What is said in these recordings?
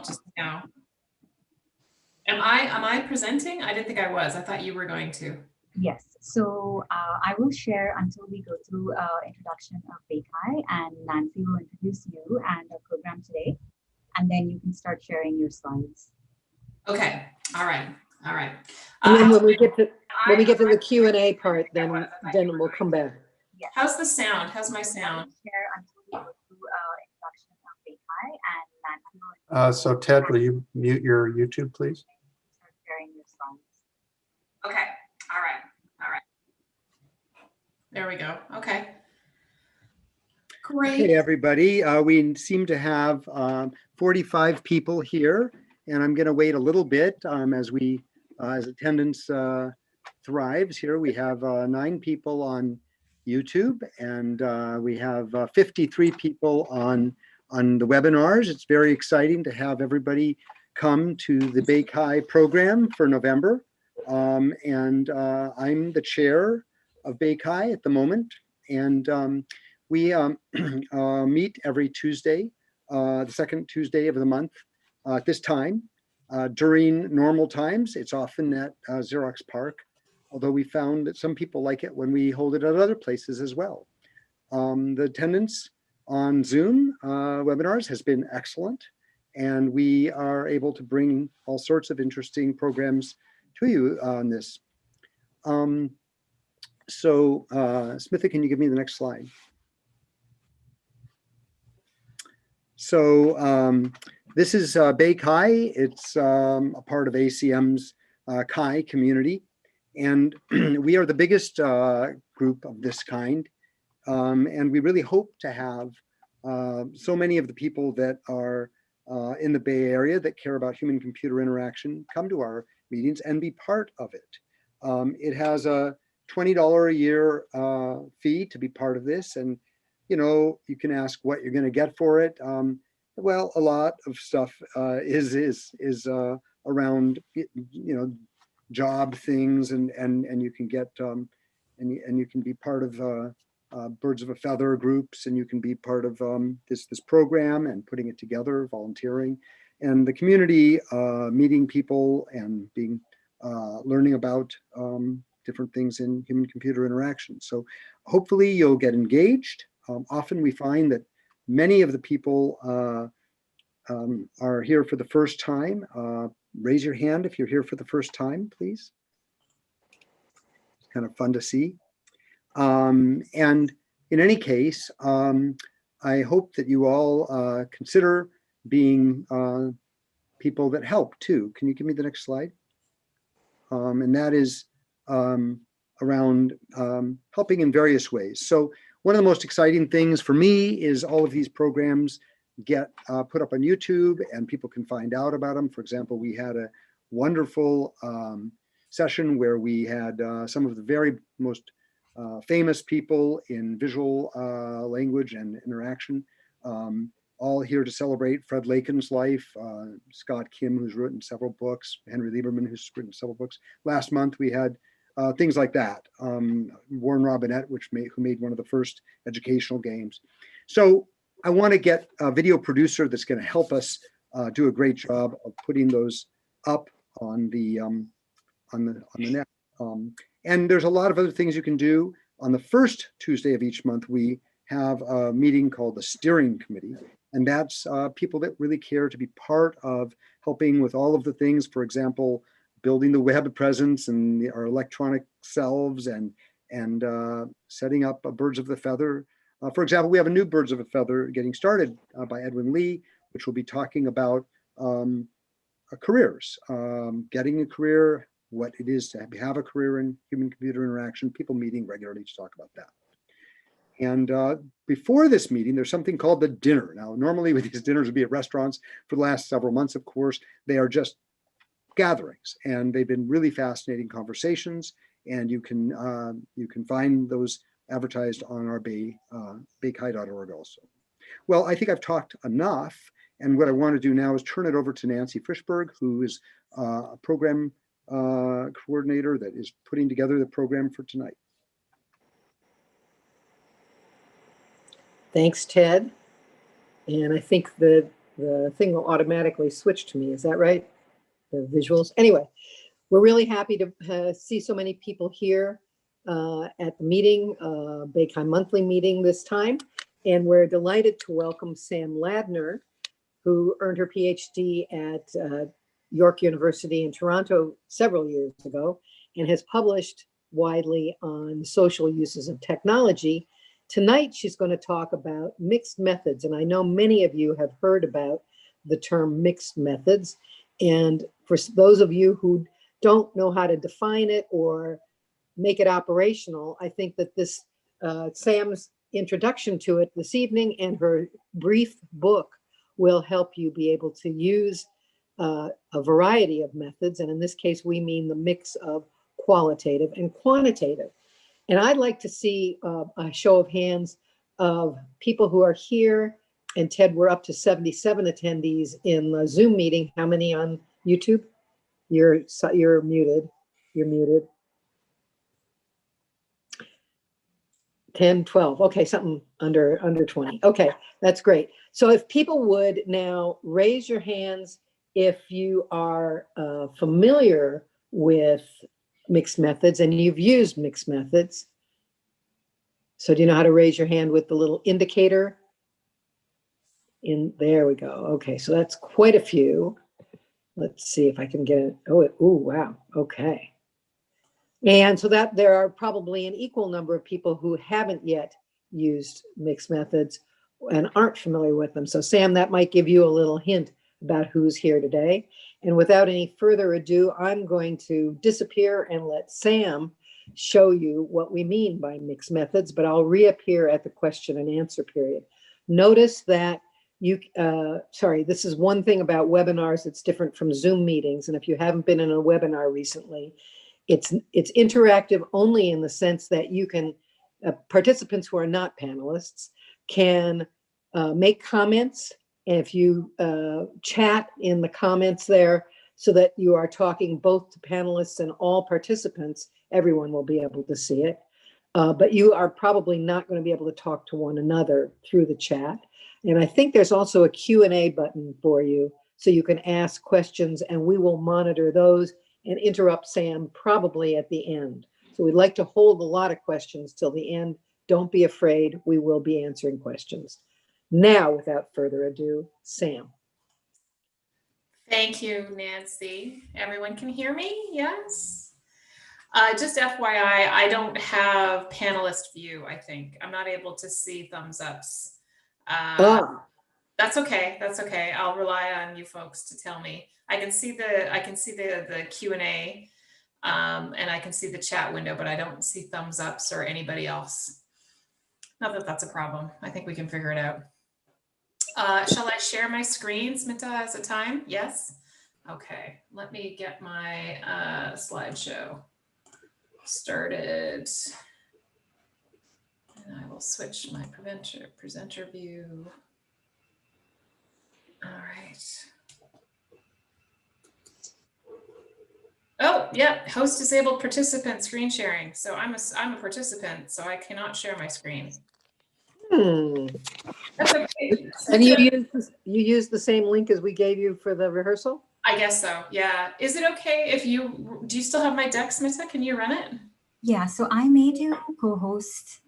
just now. Am I presenting? I didn't think I was. I thought you were going to. Yes. So I will share until we go through introduction of Bekai, and Nancy will introduce you and our program today, and then you can start sharing your slides. Okay. All right. All right. And then when we get to the Q&A part, then we'll come back. Yes. How's the sound? How's my sound? Share until we go through introduction of Bekai, and Nancy will so Ted, will you mute your YouTube, please? start sharing your slides. Okay. All right. All right. There we go. Okay. Great. Hey, everybody. We seem to have 45 people here, and I'm going to wait a little bit as attendance thrives here. We have 9 people on YouTube, and we have 53 people on the webinars. It's very exciting to have everybody come to the Bekai program for November. And I'm the chair of Bekai at the moment, and we meet every Tuesday, the second Tuesday of the month at this time. During normal times, it's often at Xerox Park, although we found that some people like it when we hold it at other places as well. The attendance on Zoom webinars has been excellent, and we are able to bring all sorts of interesting programs to you on this. Smithy, can you give me the next slide? So this is Bekai. It's a part of ACM's Kai community, and we are the biggest group of this kind. And we really hope to have so many of the people that are in the Bay Area that care about human-computer interaction come to our meetings and be part of it. It has a $20 a year fee to be part of this, and you can ask what you're going to get for it. Well, a lot of stuff is around job things, and you can get and you can be part of Birds of a Feather groups, and you can be part of this program and putting it together, volunteering, and the community, meeting people and being learning about different things in human-computer interaction. So hopefully you'll get engaged. Often we find that many of the people are here for the first time. Raise your hand if you're here for the first time, please. It's kind of fun to see. And in any case, I hope that you all consider being people that help too. Can you give me the next slide? And that is around helping in various ways. So one of the most exciting things for me is all of these programs get put up on YouTube and people can find out about them. For example, we had a wonderful session where we had some of the very most famous people in visual language and interaction, all here to celebrate Fred Lakin's life, Scott Kim, who's written several books, Henry Lieberman, who's written several books. Last month we had things like that. Warren Robinette, who made one of the first educational games. So I want to get a video producer that's going to help us do a great job of putting those up on the net. And there's a lot of other things you can do. On the first Tuesday of each month, we have a meeting called the Steering Committee. And that's people that really care to be part of helping with all of the things, for example, building the web presence and our electronic selves and setting up Birds of the Feather. For example, we have a new Birds of a Feather getting started by Edwin Lee, which will be talking about careers, getting a career, what it is to have a career in human-computer interaction, people meeting regularly to talk about that. And before this meeting, there's something called the dinner. Now, normally with these dinners would be at restaurants for the last several months, of course. They are just gatherings, and they've been really fascinating conversations. And you can find those advertised on our Bekai.org also. Well, I think I've talked enough. And what I want to do now is turn it over to Nancy Frischberg, who is a program coordinator that is putting together the program for tonight. Thanks, Ted. And I think the the thing will automatically switch to me. Is that right? The visuals. Anyway, we're really happy to see so many people here at the meeting, BayChi monthly meeting this time. And we're delighted to welcome Sam Ladner, who earned her PhD at York University in Toronto several years ago and has published widely on social uses of technology. Tonight, she's going to talk about mixed methods. And I know many of you have heard about the term mixed methods. And for those of you who don't know how to define it or make it operational, I think that this Sam's introduction to it this evening and her brief book will help you be able to use a variety of methods. And in this case, we mean the mix of qualitative and quantitative. And I'd like to see a show of hands of people who are here. And Ted, we're up to 77 attendees in the Zoom meeting. How many on YouTube? You're muted. You're muted. 10, 12. Okay, something under 20. Okay, that's great. So if people would now raise your hands if you are familiar with mixed methods and you've used mixed methods. So do you know how to raise your hand with the little indicator? There we go. Okay, so that's quite a few. Let's see if I can get it. Oh, wow. Okay. And so that there are probably an equal number of people who haven't yet used mixed methods and aren't familiar with them. So Sam, that might give you a little hint about who's here today. And without any further ado, I'm going to disappear and let Sam show you what we mean by mixed methods, but I'll reappear at the question and answer period. Notice that this is one thing about webinars that's different from Zoom meetings. And if you haven't been in a webinar recently, it's interactive only in the sense that you can, participants who are not panelists can make comments. And if you chat in the comments there so that you are talking both to panelists and all participants, everyone will be able to see it. But you are probably not going to be able to talk to one another through the chat. And I think there's also a Q&A button for you so you can ask questions and we will monitor those and interrupt Sam probably at the end. So we'd like to hold a lot of questions till the end. Don't be afraid, we will be answering questions. Now, without further ado, Sam. Thank you, Nancy. Everyone can hear me? Yes. Just FYI, I don't have panelist view, I think. I'm not able to see thumbs ups. That's okay. That's okay. I'll rely on you folks to tell me. I can see the Q&A and I can see the chat window, but I don't see thumbs ups or anybody else. Not that that's a problem. I think we can figure it out. Shall I share my screen, Smita, as a time? Yes? Okay, let me get my slideshow started. And I will switch my presenter view. All right. Oh, yeah, host disabled participant screen sharing. So I'm a participant, so I cannot share my screen. That's okay. And you use the same link as we gave you for the rehearsal? I guess so, yeah. Is it okay if do you still have my deck, Smita? Can you run it? Yeah, so I made you co-host.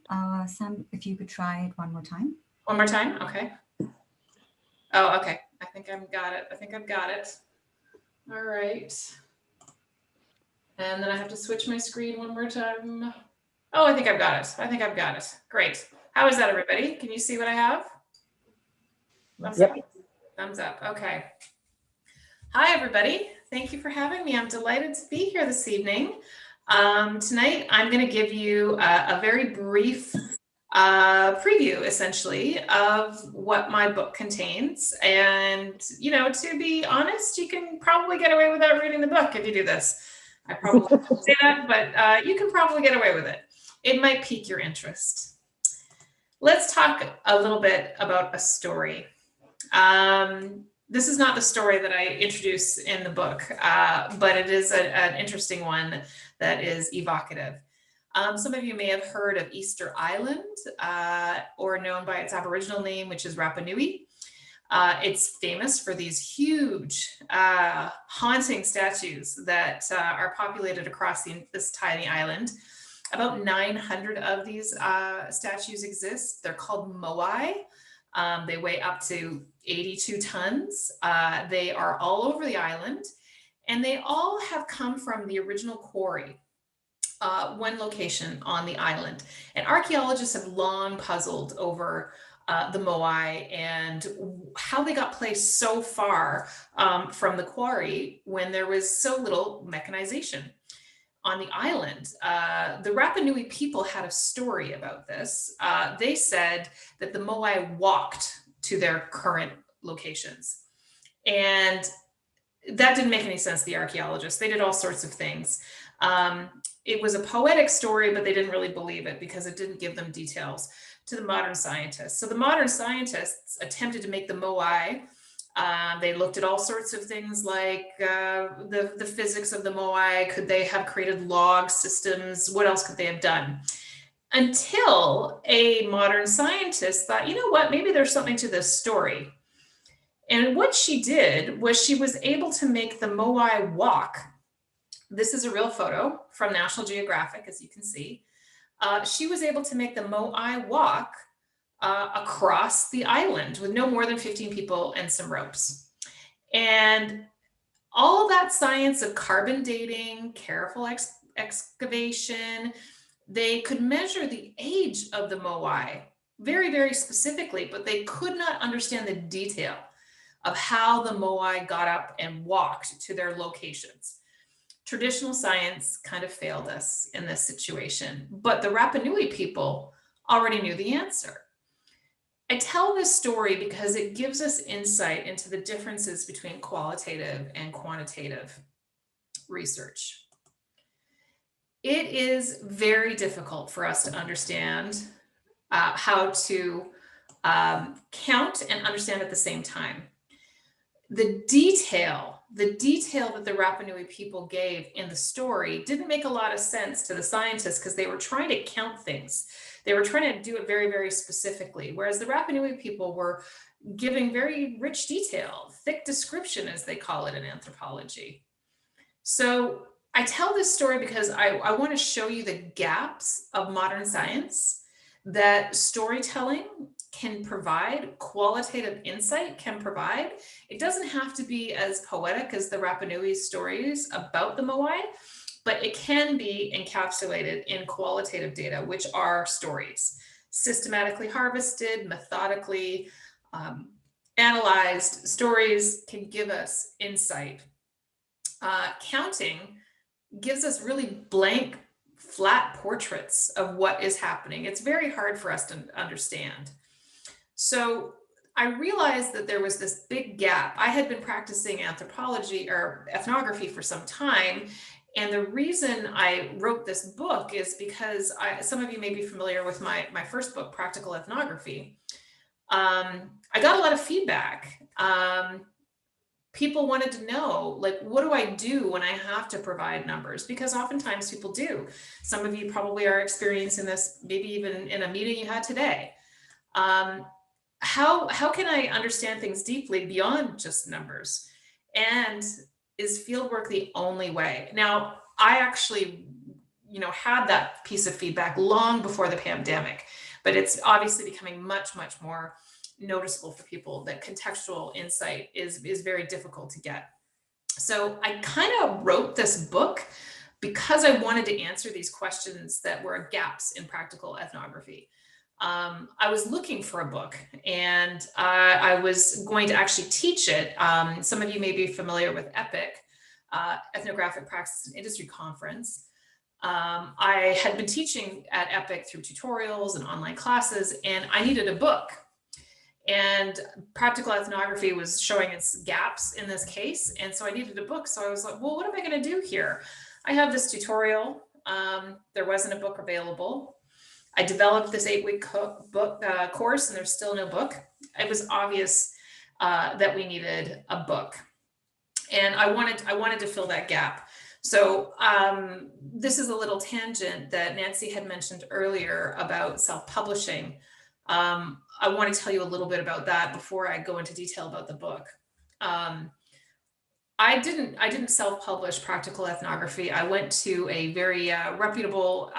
Sam, if you could try it one more time. One more time, okay. Oh, okay, I think I've got it. All right. And then I have to switch my screen one more time. Oh, I think I've got it. Great. How is that, everybody? Can you see what I have? Thumbs up. Okay. Hi, everybody. Thank you for having me. I'm delighted to be here this evening. Tonight, I'm going to give you a very brief preview, essentially, of what my book contains. And, to be honest, you can probably get away without reading the book if you do this. I probably won't say that, but you can probably get away with it. It might pique your interest. Let's talk a little bit about a story. This is not the story that I introduce in the book, but it is an interesting one that is evocative. Some of you may have heard of Easter Island, or known by its Aboriginal name, which is Rapa Nui. It's famous for these huge, haunting statues that are populated across this tiny island. About 900 of these statues exist. They're called moai. They weigh up to 82 tons. They are all over the island, and they all have come from the original quarry, one location on the island. And archaeologists have long puzzled over the moai and how they got placed so far from the quarry when there was so little mechanization on the island. The Rapa Nui people had a story about this. They said that the moai walked to their current locations. And that didn't make any sense to the archaeologists. They did all sorts of things. It was a poetic story, but they didn't really believe it because it didn't give them details to the modern scientists. So the modern scientists attempted to make the moai. They looked at all sorts of things like the physics of the moai. Could they have created log systems? What else could they have done? Until a modern scientist thought, you know what, maybe there's something to this story. And what she did was she was able to make the moai walk. This is a real photo from National Geographic, as you can see. She was able to make the moai walk across the island with no more than 15 people and some ropes. And all of that science of carbon dating, careful excavation, they could measure the age of the moai very, very specifically, but they could not understand the detail of how the moai got up and walked to their locations. Traditional science kind of failed us in this situation, but the Rapa Nui people already knew the answer. I tell this story because it gives us insight into the differences between qualitative and quantitative research. It is very difficult for us to understand how to count and understand at the same time. The detail that the Rapa Nui people gave in the story didn't make a lot of sense to the scientists because they were trying to count things. They were trying to do it very, very specifically, whereas the Rapa Nui people were giving very rich detail, thick description, as they call it in anthropology. So I tell this story because I want to show you the gaps of modern science that storytelling can provide, qualitative insight can provide. It doesn't have to be as poetic as the Rapa Nui stories about the moai, but it can be encapsulated in qualitative data, which are stories, systematically harvested, methodically analyzed. Stories can give us insight. Counting gives us really blank, flat portraits of what is happening. It's very hard for us to understand. So I realized that there was this big gap. I had been practicing anthropology or ethnography for some time. And the reason I wrote this book is because some of you may be familiar with my first book, Practical Ethnography. I got a lot of feedback. People wanted to know, like, what do I do when I have to provide numbers? Because oftentimes people do. Some of you probably are experiencing this, maybe even in a meeting you had today. How can I understand things deeply beyond just numbers? And is fieldwork the only way? Now, I actually, had that piece of feedback long before the pandemic, but it's obviously becoming much, much more noticeable for people that contextual insight is very difficult to get. So I kind of wrote this book because I wanted to answer these questions that were gaps in practical ethnography. I was looking for a book, and I was going to actually teach it. Some of you may be familiar with EPIC, Ethnographic Practice and Industry Conference. I had been teaching at EPIC through tutorials and online classes, and I needed a book. And practical ethnography was showing its gaps in this case. And so I needed a book. So I was like, well, what am I going to do here? I have this tutorial. There wasn't a book available. I developed this 8-week book course, and there's still no book. It was obvious that we needed a book, and I wanted to fill that gap. So this is a little tangent that Nancy had mentioned earlier about self-publishing. I want to tell you a little bit about that before I go into detail about the book. I didn't self-publish Practical Ethnography. I went to a very reputable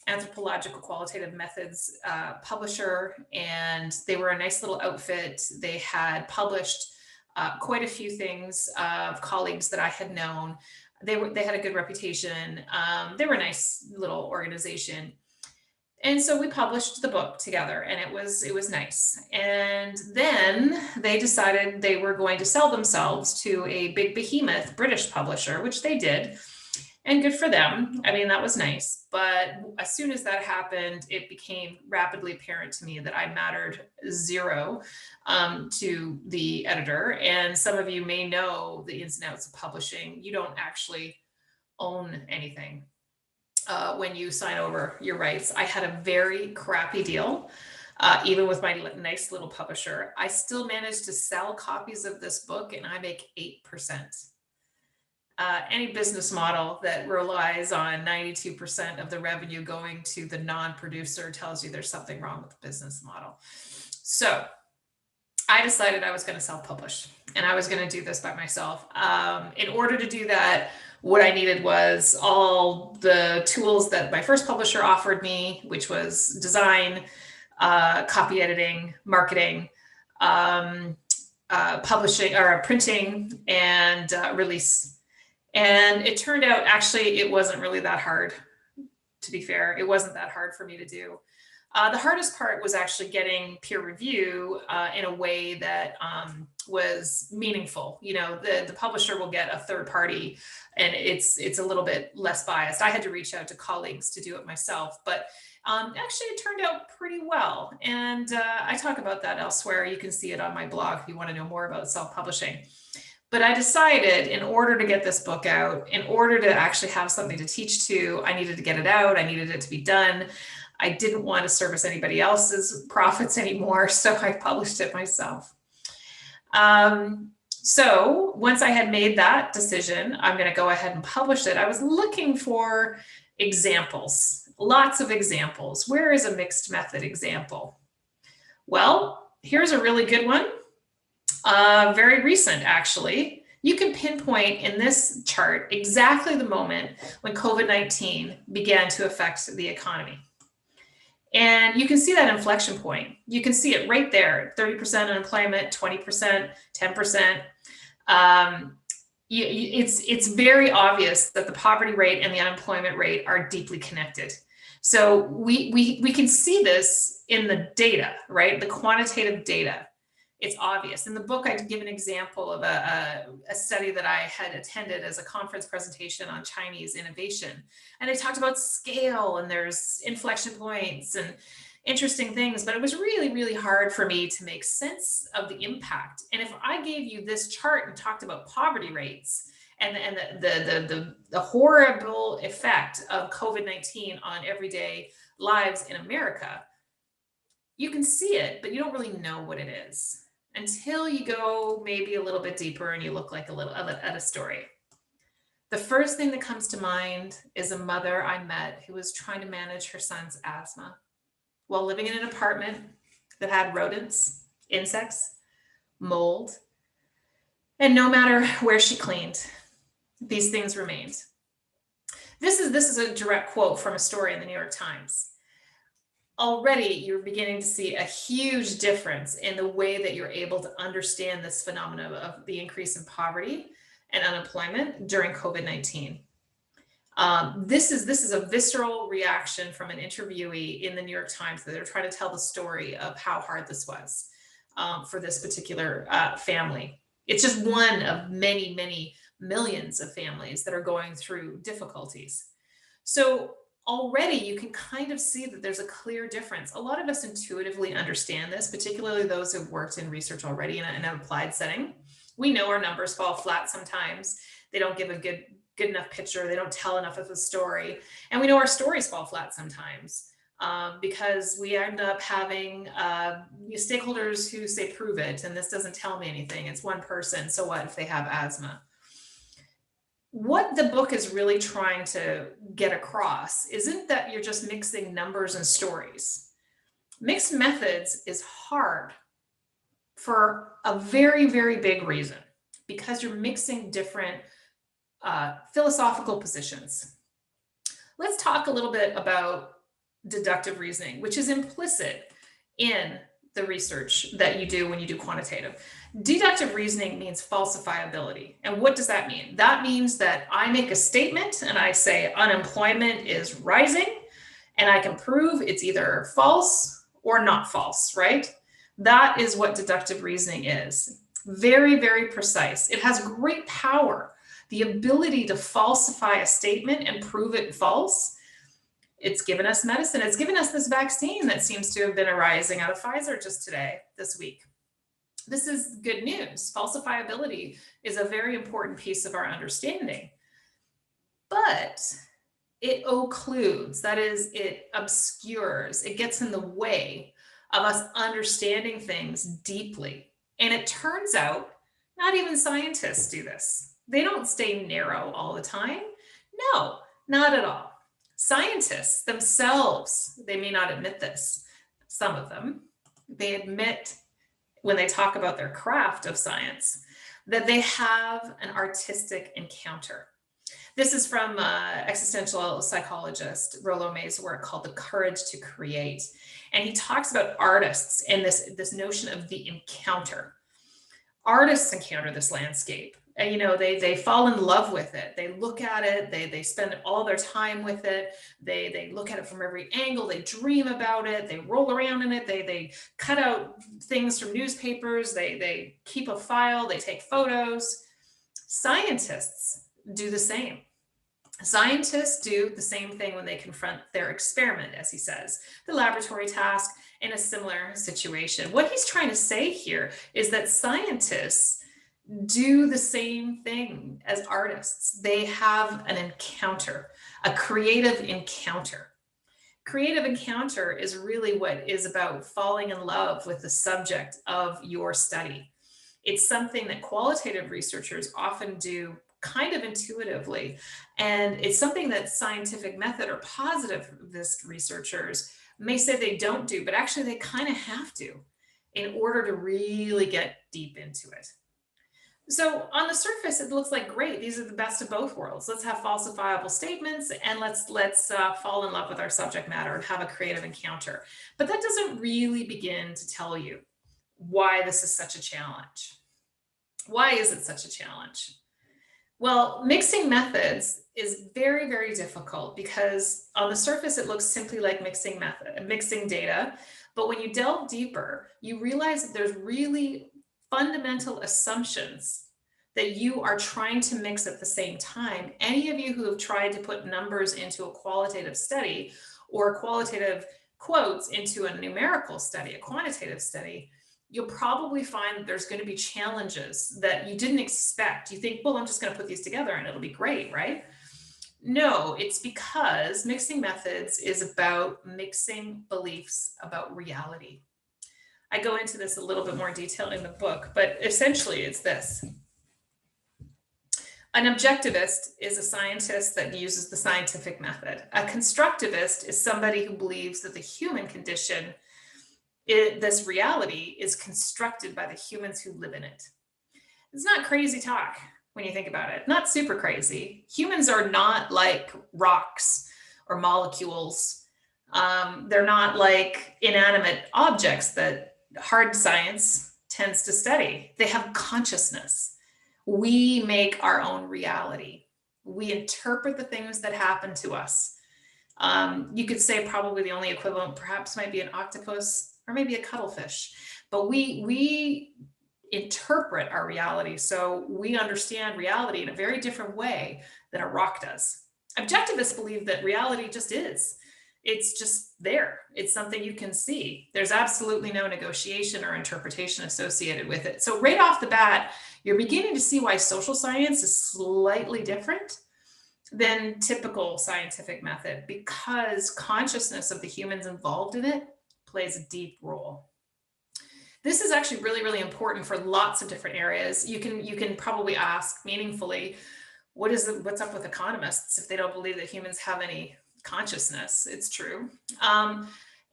anthropological qualitative methods publisher, and they were a nice little outfit. They had published quite a few things of colleagues that I had known. They had a good reputation. They were a nice little organization. And so we published the book together, and it was nice. And then they decided they were going to sell themselves to a big behemoth British publisher, which they did. And good for them. I mean, that was nice. But as soon as that happened, it became rapidly apparent to me that I mattered zero to the editor. And some of you may know the ins and outs of publishing. You don't actually own anything when you sign over your rights. I had a very crappy deal. Even with my nice little publisher, I still managed to sell copies of this book, and I make 8%. Any business model that relies on 92% of the revenue going to the non-producer tells you there's something wrong with the business model. So I decided I was going to self-publish, and I was going to do this by myself. In order to do that, what I needed was all the tools that my first publisher offered me, which was design, copy editing, marketing, publishing or printing, and release. And it turned out, actually, it wasn't really that hard, to be fair. It wasn't that hard for me to do. The hardest part was actually getting peer review in a way that was meaningful. You know, the publisher will get a third party, and it's a little bit less biased. I had to reach out to colleagues to do it myself, but actually it turned out pretty well. And I talk about that elsewhere. You can see it on my blog if you want to know more about self-publishing. But I decided, in order to get this book out, in order to actually have something to teach to, I needed to get it out. I needed it to be done. I didn't want to service anybody else's profits anymore, so I published it myself. So once I had made that decision, I'm going to go ahead and publish it. I was looking for examples, lots of examples. Where is a mixed method example? Well, here's a really good one. Very recent, actually. You can pinpoint in this chart exactly the moment when COVID-19 began to affect the economy. And you can see that inflection point. You can see it right there, 30% unemployment, 20%, 10%. It's very obvious that the poverty rate and the unemployment rate are deeply connected. So we can see this in the data, right? The quantitative data. It's obvious. In the book, I give an example of a study that I had attended as a conference presentation on Chinese innovation. And they talked about scale, and there's inflection points and interesting things, but it was really, really hard for me to make sense of the impact. And if I gave you this chart and talked about poverty rates and the horrible effect of COVID-19 on everyday lives in America, you can see it, but you don't really know what it is until you go maybe a little bit deeper and you look like at a story. The first thing that comes to mind is a mother I met who was trying to manage her son's asthma while living in an apartment that had rodents, insects, mold, and no matter where she cleaned, these things remained. This is a direct quote from a story in the New York Times. Already you're beginning to see a huge difference in the way that you're able to understand this phenomenon of the increase in poverty and unemployment during COVID-19. This is a visceral reaction from an interviewee in the New York Times that they're trying to tell the story of how hard this was for this particular family. It's just one of many, many millions of families that are going through difficulties. So already you can kind of see that there's a clear difference. A lot of us intuitively understand this, particularly those who've worked in research already in an applied setting. We know our numbers fall flat sometimes. They don't give a good enough picture. They don't tell enough of a story. And we know our stories fall flat sometimes because we end up having stakeholders who say, prove it, and this doesn't tell me anything. It's one person, so what if they have asthma? What the book is really trying to get across isn't that you're just mixing numbers and stories. Mixed methods is hard for a very, very big reason, because you're mixing different philosophical positions. Let's talk a little bit about deductive reasoning, which is implicit in the research that you do when you do quantitative. Deductive reasoning means falsifiability. And what does that mean? That means that I make a statement and I say unemployment is rising, and I can prove it's either false or not false, right? That is what deductive reasoning is. Very, very precise. It has great power. The ability to falsify a statement and prove it false. It's given us medicine. It's given us this vaccine that seems to have been arising out of Pfizer just this week. This is good news. Falsifiability is a very important piece of our understanding. But it occludes, that is, it obscures, it gets in the way of us understanding things deeply. And it turns out not even scientists do this. They don't stay narrow all the time. No, not at all. Scientists themselves, they may not admit this, some of them, they admit when they talk about their craft of science that they have an artistic encounter. This is from existential psychologist Rollo May's work called The Courage to Create. And he talks about artists and this notion of the encounter. Artists encounter this landscape. And, you know, they fall in love with it. They look at it. They spend all their time with it. They look at it from every angle. They dream about it. They roll around in it. They cut out things from newspapers. They keep a file. They take photos. Scientists do the same. Scientists do the same thing when they confront their experiment, as he says, the laboratory task in a similar situation. What he's trying to say here is that scientists do the same thing as artists. They have an encounter, a creative encounter. Creative encounter is really what is about falling in love with the subject of your study. It's something that qualitative researchers often do kind of intuitively. And it's something that scientific method or positivist researchers may say they don't do, but actually they kind of have to in order to really get deep into it. So on the surface, it looks like great. These are the best of both worlds. Let's have falsifiable statements and let's fall in love with our subject matter and have a creative encounter. But that doesn't really begin to tell you why this is such a challenge. Why is it such a challenge? Well, mixing methods is very, very difficult because on the surface, it looks simply like mixing data. But when you delve deeper, you realize that there's really fundamental assumptions that you are trying to mix at the same time. Any of you who have tried to put numbers into a qualitative study or qualitative quotes into a numerical study, a quantitative study, you'll probably find that there's going to be challenges that you didn't expect. You think, well, I'm just going to put these together and it'll be great, right? No, it's because mixing methods is about mixing beliefs about reality. I go into this a little bit more detail in the book, but essentially it's this. An objectivist is a scientist that uses the scientific method. A constructivist is somebody who believes that the human condition, this reality, is constructed by the humans who live in it. It's not crazy talk when you think about it. Not super crazy. Humans are not like rocks or molecules. They're not like inanimate objects that hard science tends to study. They have consciousness. We make our own reality. We interpret the things that happen to us. You could say probably the only equivalent perhaps might be an octopus or maybe a cuttlefish, but we interpret our reality. So we understand reality in a very different way than a rock does. Objectivists believe that reality just is. It's just there. It's something you can see. There's absolutely no negotiation or interpretation associated with it. So right off the bat, you're beginning to see why social science is slightly different than typical scientific method, because consciousness of the humans involved in it plays a deep role. This is actually really, really important for lots of different areas. You can probably ask meaningfully, what's up with economists if they don't believe that humans have any consciousness? It's true.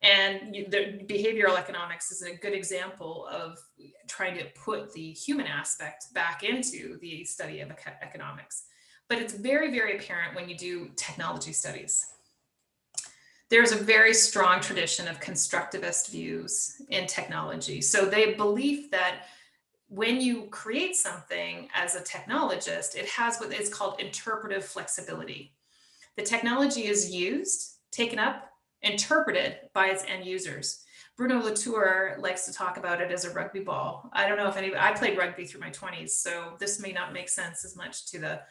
And the behavioral economics is a good example of trying to put the human aspect back into the study of economics. But it's very, very apparent when you do technology studies. There's a very strong tradition of constructivist views in technology. So they believe that when you create something as a technologist, it has what is called interpretive flexibility. The technology is used, taken up, interpreted by its end users. Bruno Latour likes to talk about it as a rugby ball. I don't know if I played rugby through my 20s, so this may not make sense as much to the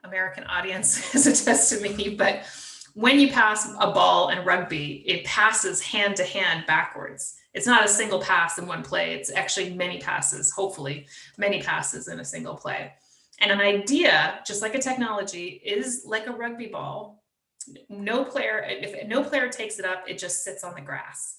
American audience as it does to me, but when you pass a ball in rugby, it passes hand to hand backwards. It's not a single pass in one play. It's actually many passes, hopefully many passes in a single play. And an idea, just like a technology, is like a rugby ball. If no player takes it up, it just sits on the grass.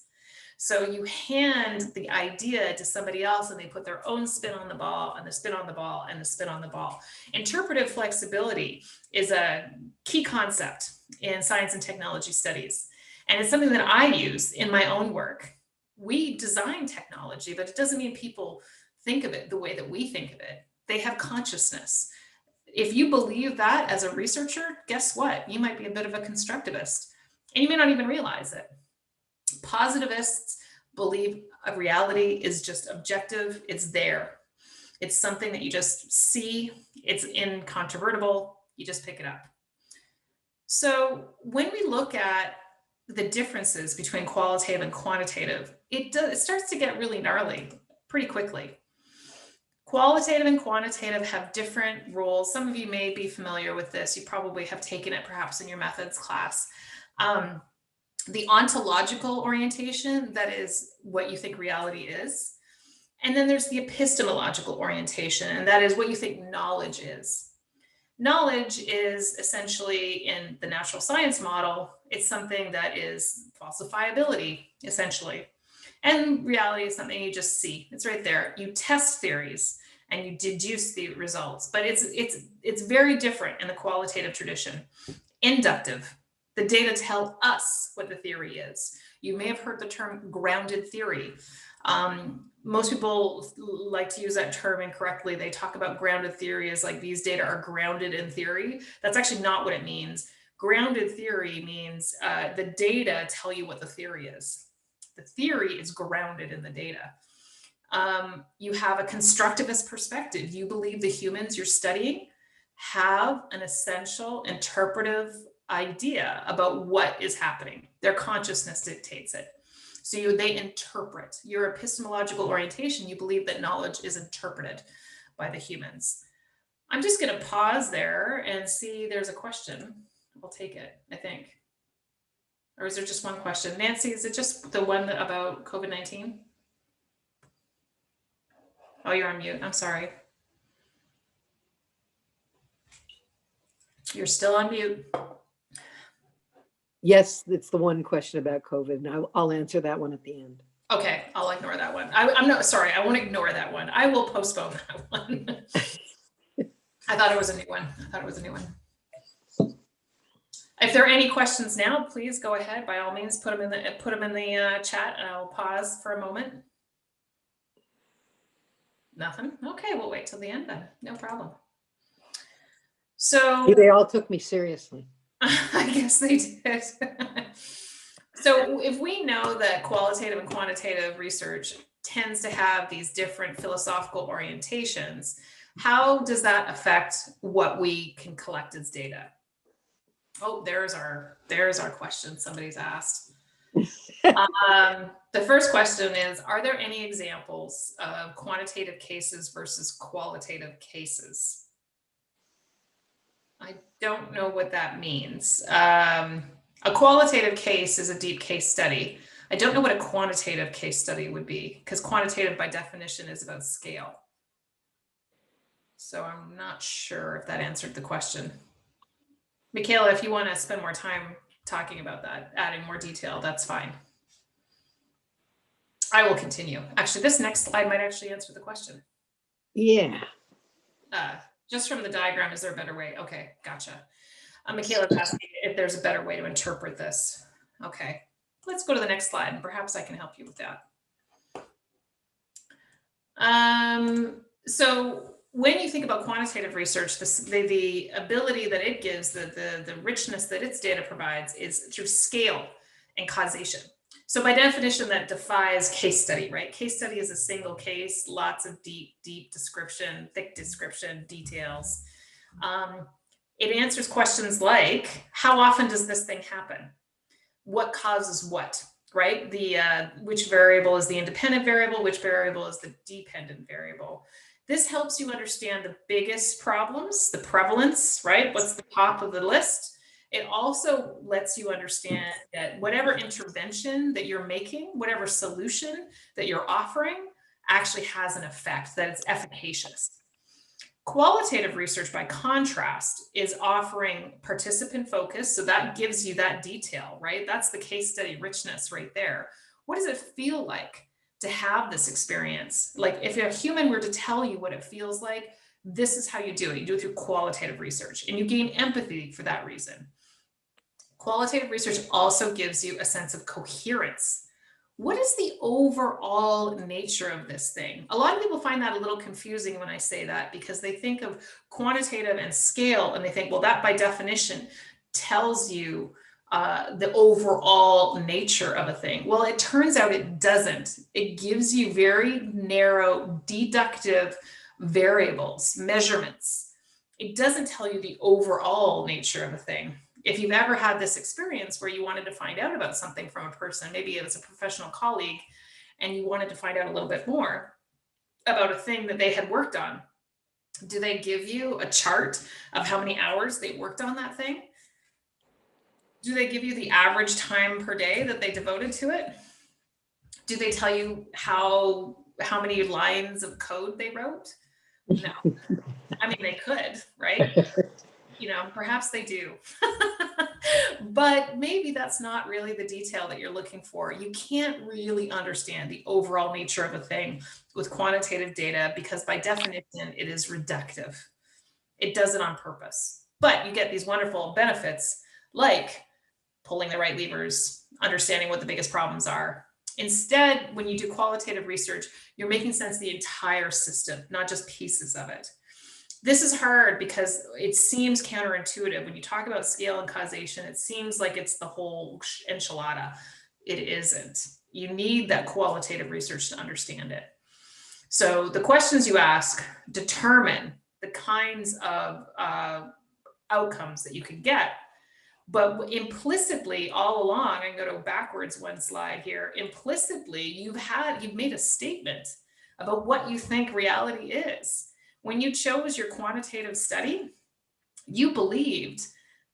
So you hand the idea to somebody else and they put their own spin on the ball and the spin on the ball and the spin on the ball. Interpretive flexibility is a key concept in science and technology studies. And it's something that I use in my own work. We design technology, but it doesn't mean people think of it the way that we think of it. They have consciousness. If you believe that as a researcher, guess what? You might be a bit of a constructivist, and you may not even realize it. Positivists believe a reality is just objective. It's there. It's something that you just see. It's incontrovertible. You just pick it up. So when we look at the differences between qualitative and quantitative, it starts to get really gnarly pretty quickly. Qualitative and quantitative have different roles. Some of you may be familiar with this. You probably have taken it perhaps in your methods class. The ontological orientation, that is what you think reality is. And then there's the epistemological orientation, and that is what you think knowledge is. Knowledge is essentially, in the natural science model, it's something that is falsifiability, essentially. And reality is something you just see. It's right there. You test theories and you deduce the results, but it's very different in the qualitative tradition. Inductive. The data tell us what the theory is. You may have heard the term grounded theory. Most people like to use that term incorrectly. They talk about grounded theory as like these data are grounded in theory. That's actually not what it means. Grounded theory means the data tell you what the theory is. The theory is grounded in the data. You have a constructivist perspective. You believe the humans you're studying have an essential interpretive idea about what is happening. Their consciousness dictates it. So they interpret. Your epistemological orientation, you believe that knowledge is interpreted by the humans. I'm just going to pause there and see there's a question. I'll take it, I think. Or is there just one question? Nancy, is it just the one about COVID-19? Oh, you're on mute. I'm sorry. You're still on mute. Yes, it's the one question about COVID, and I'll answer that one at the end. Okay, I'll ignore that one. I'm not sorry. I won't ignore that one. I will postpone that one. I thought it was a new one. If there are any questions now, please go ahead. By all means, put them in the chat, and I'll pause for a moment. Nothing. Okay, we'll wait till the end then. No problem. So They all took me seriously. I guess they did. So if we know that qualitative and quantitative research tends to have these different philosophical orientations, how does that affect what we can collect as data? Oh, there's our question somebody's asked. The first question is, are there any examples of quantitative cases versus qualitative cases? I don't know what that means. A qualitative case is a deep case study. I don't know what a quantitative case study would be, because quantitative by definition is about scale. So I'm not sure if that answered the question. Michaela, if you want to spend more time talking about that, adding more detail, that's fine. I will continue. Actually, this next slide might actually answer the question. Yeah. Just from the diagram, is there a better way? Okay, gotcha. Michaela's asking if there's a better way to interpret this. Okay. let's go to the next slide, and perhaps I can help you with that. So when you think about quantitative research, the ability that it gives, the richness that its data provides is through scale and causation. So by definition, that defies case study, right? Case study is a single case, lots of deep description, thick description, details. It answers questions like, how often does this thing happen? What causes what, right? Which variable is the independent variable? Which variable is the dependent variable? This helps you understand the biggest problems, the prevalence, right? What's the top of the list? It also lets you understand that whatever intervention that you're making, whatever solution that you're offering actually has an effect, that it's efficacious. Qualitative research, by contrast, is offering participant focus. So that gives you that detail, right? That's the case study richness right there. What does it feel like to have this experience? Like if a human were to tell you what it feels like, this is how you do it. You do it through qualitative research, and you gain empathy for that reason. Qualitative research also gives you a sense of coherence. What is the overall nature of this thing? A lot of people find that a little confusing when I say that, because they think of quantitative and scale and they think, well, that by definition tells you the overall nature of a thing. Well, it turns out it doesn't. It gives you very narrow deductive variables, measurements. It doesn't tell you the overall nature of a thing. If you've ever had this experience where you wanted to find out about something from a person, maybe it was a professional colleague, and you wanted to find out a little bit more about a thing that they had worked on, do they give you a chart of how many hours they worked on that thing? Do they give you the average time per day that they devoted to it? Do they tell you how many lines of code they wrote? No. I mean, they could, right? You know, perhaps they do. But maybe that's not really the detail that you're looking for. You can't really understand the overall nature of a thing with quantitative data, because by definition, it is reductive. It does it on purpose. But you get these wonderful benefits like pulling the right levers, understanding what the biggest problems are. Instead, when you do qualitative research, you're making sense of the entire system, not just pieces of it. This is hard because it seems counterintuitive. When you talk about scale and causation, it seems like it's the whole enchilada. It isn't. You need that qualitative research to understand it. So the questions you ask determine the kinds of outcomes that you can get. But implicitly, all along, I'm going to go backwards one slide here. Implicitly, you've made a statement about what you think reality is. When you chose your quantitative study, you believed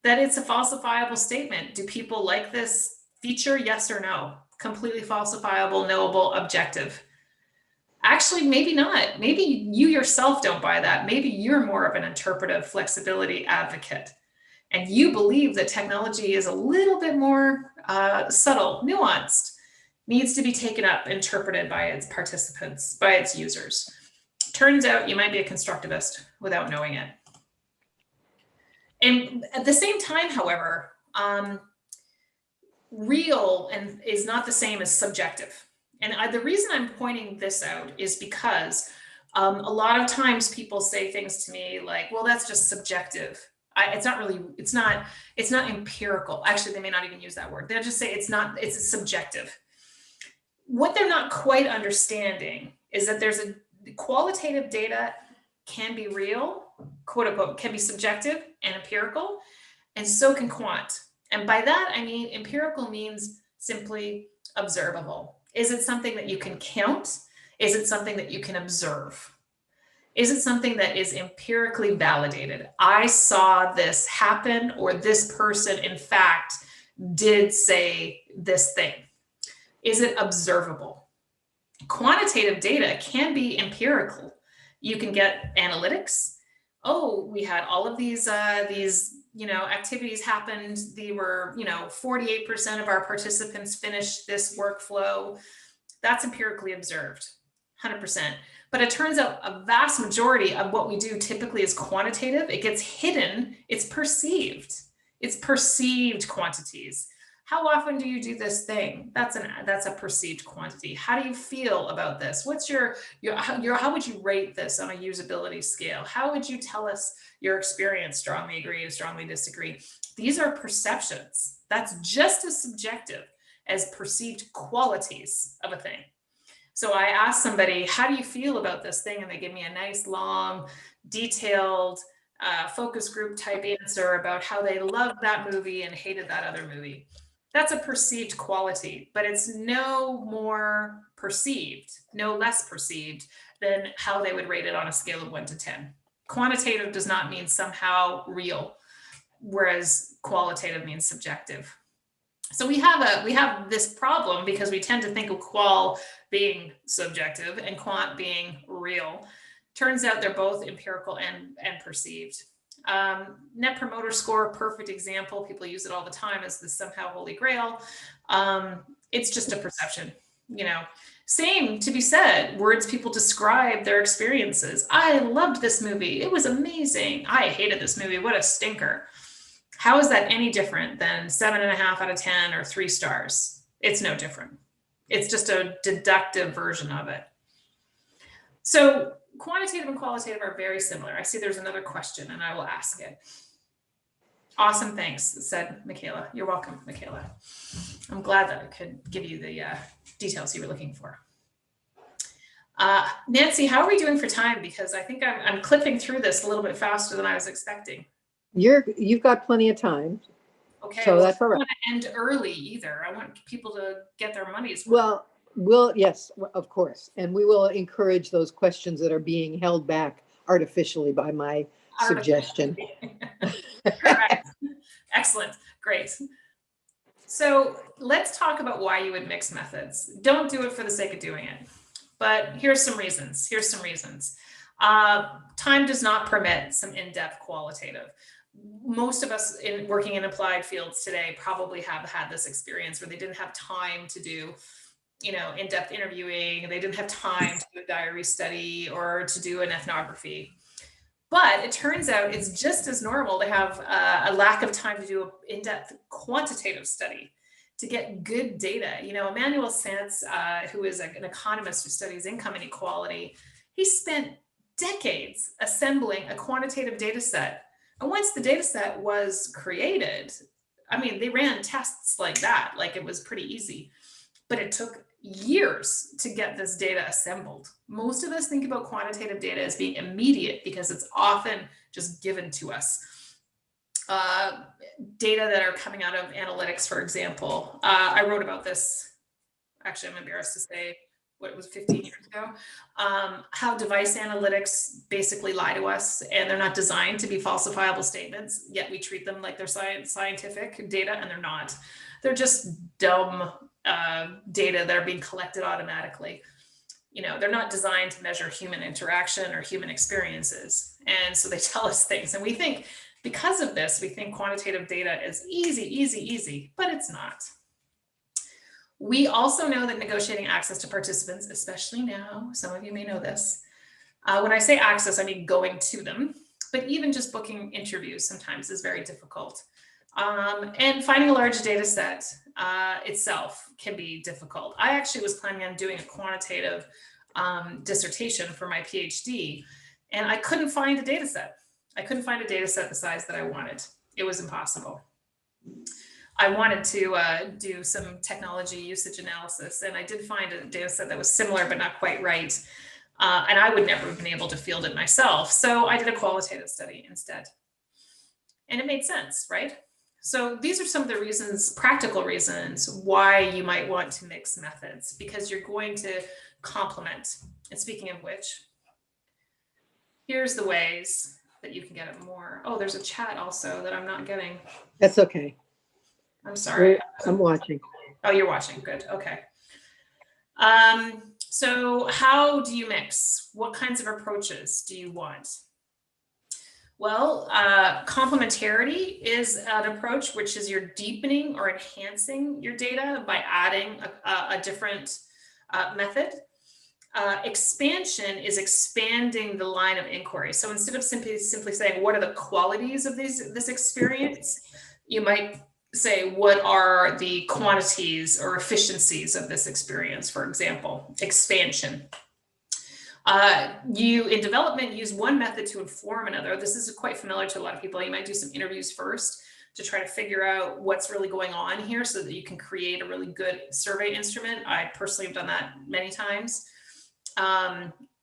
that it's a falsifiable statement. Do people like this feature? Yes or no? Completely falsifiable, knowable, objective. Actually, maybe not. Maybe you yourself don't buy that. Maybe you're more of an interpretive flexibility advocate. And you believe that technology is a little bit more subtle, nuanced, needs to be taken up, interpreted by its participants, by its users. Turns out you might be a constructivist without knowing it. And at the same time, however, real is not the same as subjective. And the reason I'm pointing this out is because a lot of times people say things to me like, well, that's just subjective. It's not empirical. Actually, they may not even use that word. They'll just say it's subjective. What they're not quite understanding is that there's qualitative data can be real, quote unquote, can be subjective and empirical, and so can quant. And by that, I mean, empirical means simply observable. Is it something that you can count? Is it something that you can observe? Is it something that is empirically validated? I saw this happen, or this person, in fact, did say this thing. Is it observable? Quantitative data can be empirical. You can get analytics. Oh, we had all of these activities happened. They were, 48% of our participants finished this workflow. That's empirically observed, 100%. But it turns out a vast majority of what we do typically is quantitative. It gets hidden. It's perceived. It's perceived quantities. How often do you do this thing? That's a perceived quantity. How do you feel about this? What's how would you rate this on a usability scale? How would you tell us your experience? Strongly agree, strongly disagree. These are perceptions. That's just as subjective as perceived qualities of a thing. So I ask somebody, how do you feel about this thing? And they give me a nice, long, detailed focus group type answer about how they loved that movie and hated that other movie. That's a perceived quality, but it's no more perceived, no less perceived than how they would rate it on a scale of 1 to 10. Quantitative does not mean somehow real, whereas qualitative means subjective. So we have this problem because we tend to think of qual being subjective and quant being real. Turns out they're both empirical and perceived. Net promoter score, perfect example. People use it all the time as the somehow holy grail. It's just a perception, Same to be said, words people describe their experiences. I loved this movie. It was amazing. I hated this movie. What a stinker. How is that any different than 7.5 out of 10 or 3 stars? It's no different. It's just a deductive version of it. So quantitative and qualitative are very similar. I see there's another question and I will ask it. Awesome, thanks, said Michaela. You're welcome, Michaela. I'm glad that I could give you the details you were looking for. Nancy, how are we doing for time? Because I think I'm clipping through this a little bit faster than I was expecting. You've got plenty of time. Okay, so that's all right. I don't want to end early either. I want people to get their money's worth. Yes, of course. And we will encourage those questions that are being held back artificially by my suggestion. Correct. Excellent. Great. So let's talk about why you would mix methods. Don't do it for the sake of doing it. But here's some reasons. Time does not permit some in-depth qualitative. Most of us working in applied fields today probably have had this experience where they didn't have time to do in-depth interviewing. They didn't have time to do a diary study or to do an ethnography. But it turns out it's just as normal to have a lack of time to do an in-depth quantitative study to get good data. Emmanuel Santz, who is an economist who studies income inequality, he spent decades assembling a quantitative data set. And once the data set was created, they ran tests like that, like it was pretty easy. But it took years to get this data assembled. Most of us think about quantitative data as being immediate because it's often just given to us. Data that are coming out of analytics, for example. I wrote about this, actually, I'm embarrassed to say, what it was 15 years ago, how device analytics basically lie to us and they're not designed to be falsifiable statements, yet we treat them like they're scientific data, and they're not. They're just dumb data that are being collected automatically. They're not designed to measure human interaction or human experiences. And so they tell us things. And we think, because of this, we think quantitative data is easy, but it's not. We also know that negotiating access to participants, especially now, some of you may know this. When I say access, I mean going to them, but even just booking interviews sometimes is very difficult. And finding a large data set itself can be difficult. I actually was planning on doing a quantitative dissertation for my PhD, and I couldn't find a data set. I couldn't find a data set the size that I wanted. It was impossible. I wanted to do some technology usage analysis, and I did find a data set that was similar but not quite right. And I would never have been able to field it myself. So I did a qualitative study instead. And it made sense, right? So these are some of the reasons, practical reasons, why you might want to mix methods, because you're going to complement. And speaking of which, here's the ways that you can get it more. Oh, there's a chat also that I'm not getting. That's okay. I'm sorry. I'm watching. Oh, you're watching. Good. Okay. So how do you mix? What kinds of approaches do you want? Well, complementarity is an approach which is you're deepening or enhancing your data by adding a different method. Expansion is expanding the line of inquiry. So instead of simply saying, what are the qualities of this experience, you might say, what are the quantities or efficiencies of this experience, for example, expansion. You, in development, use one method to inform another. This is quite familiar to a lot of people. You might do some interviews first to try to figure out what's really going on here so that you can create a really good survey instrument. I personally have done that many times.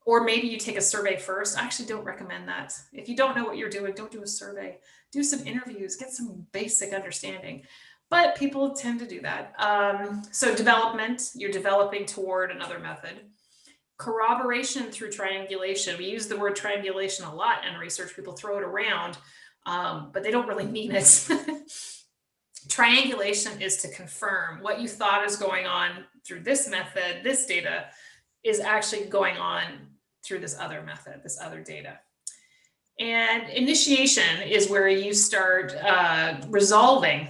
Or maybe you take a survey first. I actually don't recommend that. If you don't know what you're doing, don't do a survey. Do some interviews, get some basic understanding. But people tend to do that. So development, you're developing toward another method. Corroboration through triangulation. We use the word triangulation a lot in research. People throw it around, but they don't really mean it. Triangulation is to confirm what you thought is going on through this method, this data, is actually going on through this other method, this other data. And initiation is where you start resolving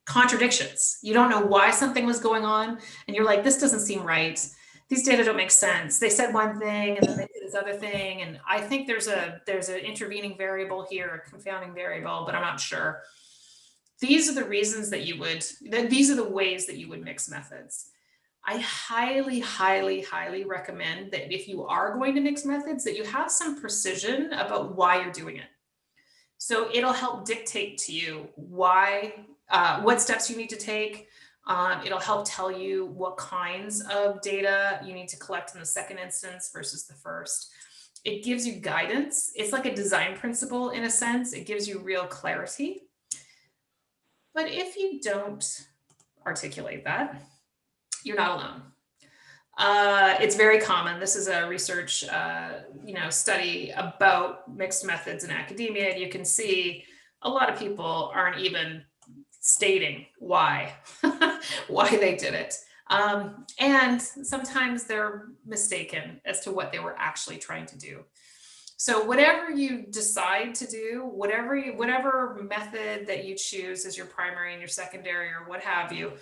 contradictions. You don't know why something was going on, and you're like, this doesn't seem right. These data don't make sense. They said one thing and then they did this other thing. And I think there's an intervening variable here, a confounding variable, but I'm not sure. These are the reasons that these are the ways that you would mix methods. I highly, highly, highly recommend that if you are going to mix methods, that you have some precision about why you're doing it. So it'll help dictate to you why, what steps you need to take. It'll help tell you what kinds of data you need to collect in the second instance versus the first. It gives you guidance. It's like a design principle in a sense. It gives you real clarity. But if you don't articulate that, you're not alone. It's very common. This is a research study about mixed methods in academia. And you can see a lot of people aren't even stating why they did it. And sometimes they're mistaken as to what they were actually trying to do. So whatever you decide to do, whatever method that you choose as your primary and your secondary or what have you,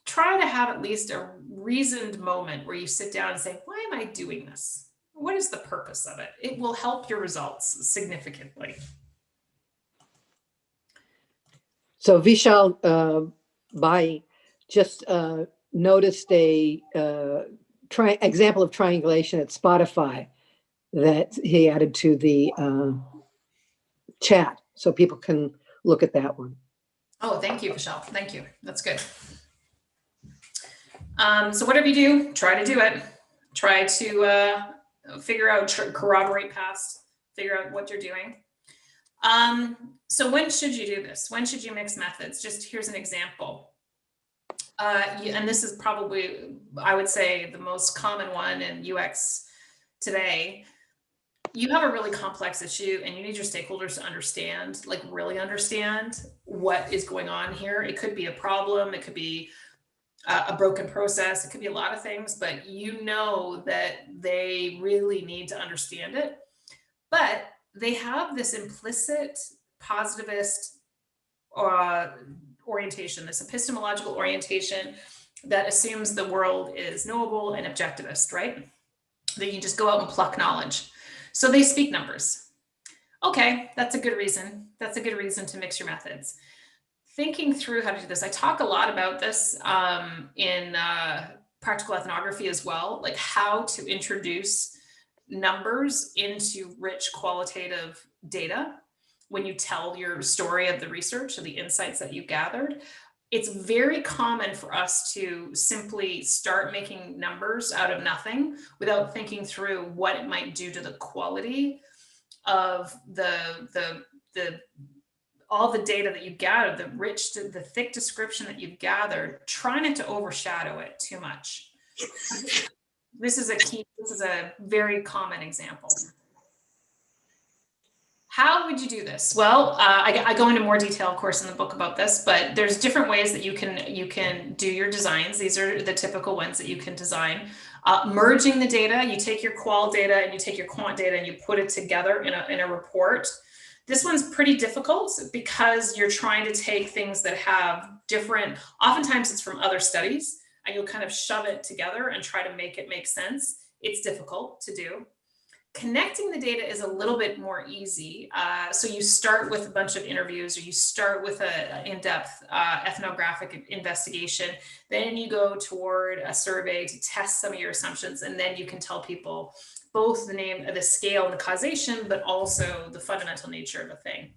try to have at least a reasoned moment where you sit down and say, why am I doing this? What is the purpose of it? It will help your results significantly. So Vishal Bai just noticed a example of triangulation at Spotify that he added to the chat, so people can look at that one. Oh, thank you, Vishal. Thank you. That's good. So whatever you do, try to do it. Try to figure out, corroborate past, figure out what you're doing. So when should you do this? When should you mix methods? Just here's an example. And this is probably, I would say, the most common one in UX today. You have a really complex issue and you need your stakeholders to understand, like really understand what is going on here. It could be a problem. It could be a broken process. It could be a lot of things, but you know that they really need to understand it. But they have this implicit positivist orientation, this epistemological orientation that assumes the world is knowable and objectivist, right? That you just go out and pluck knowledge. So they speak numbers. Okay, that's a good reason. That's a good reason to mix your methods. Thinking through how to do this. I talk a lot about this in practical ethnography as well, like how to introduce numbers into rich qualitative data when you tell your story of the research or the insights that you gathered. It's very common for us to simply start making numbers out of nothing without thinking through what it might do to the quality of all the data that you gathered, the thick description that you've gathered, try not to overshadow it too much. This is a very common example. How would you do this? Well, I go into more detail, of course, in the book about this, but there's different ways that you can do your designs. These are the typical ones that you can design. Merging the data, you take your qual data and you take your quant data and you put it together in a report. This one's pretty difficult because you're trying to take things that have different, oftentimes it's from other studies, and you'll kind of shove it together and try to make it make sense. It's difficult to do. Connecting the data is a little bit more easy. So you start with a bunch of interviews, or you start with an in-depth ethnographic investigation. Then you go toward a survey to test some of your assumptions. And then you can tell people both the scale and the causation, but also the fundamental nature of a thing.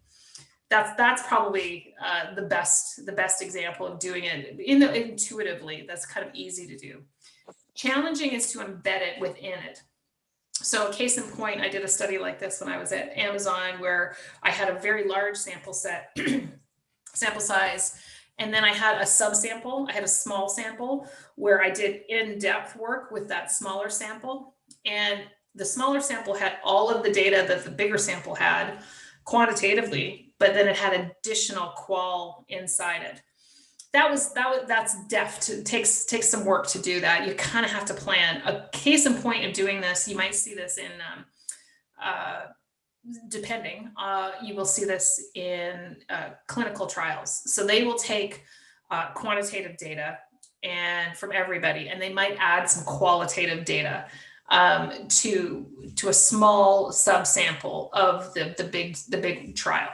That's probably the best example of doing it intuitively. That's kind of easy to do. Challenging is to embed it within it. So case in point, I did a study like this when I was at Amazon, where I had a very large sample size, and then I had a subsample. I had a small sample where I did in-depth work with that smaller sample. And the smaller sample had all of the data that the bigger sample had quantitatively, but then it had additional qual inside it. That's deft. It takes some work to do that. You kind of have to plan. A case in point of doing this, you might see this in, you will see this in clinical trials. So they will take quantitative data and from everybody, and they might add some qualitative data to a small subsample of the big trial.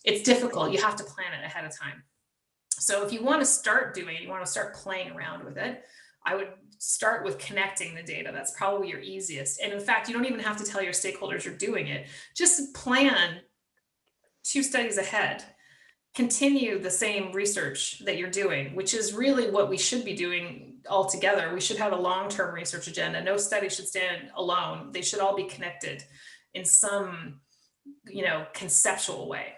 It's difficult. You have to plan it ahead of time. So if you want to start doing it, you want to start playing around with it, I would start with connecting the data. That's probably your easiest. And in fact, you don't even have to tell your stakeholders you're doing it. Just plan 2 studies ahead. Continue the same research that you're doing, which is really what we should be doing all together. We should have a long-term research agenda. No study should stand alone. They should all be connected in some, conceptual way.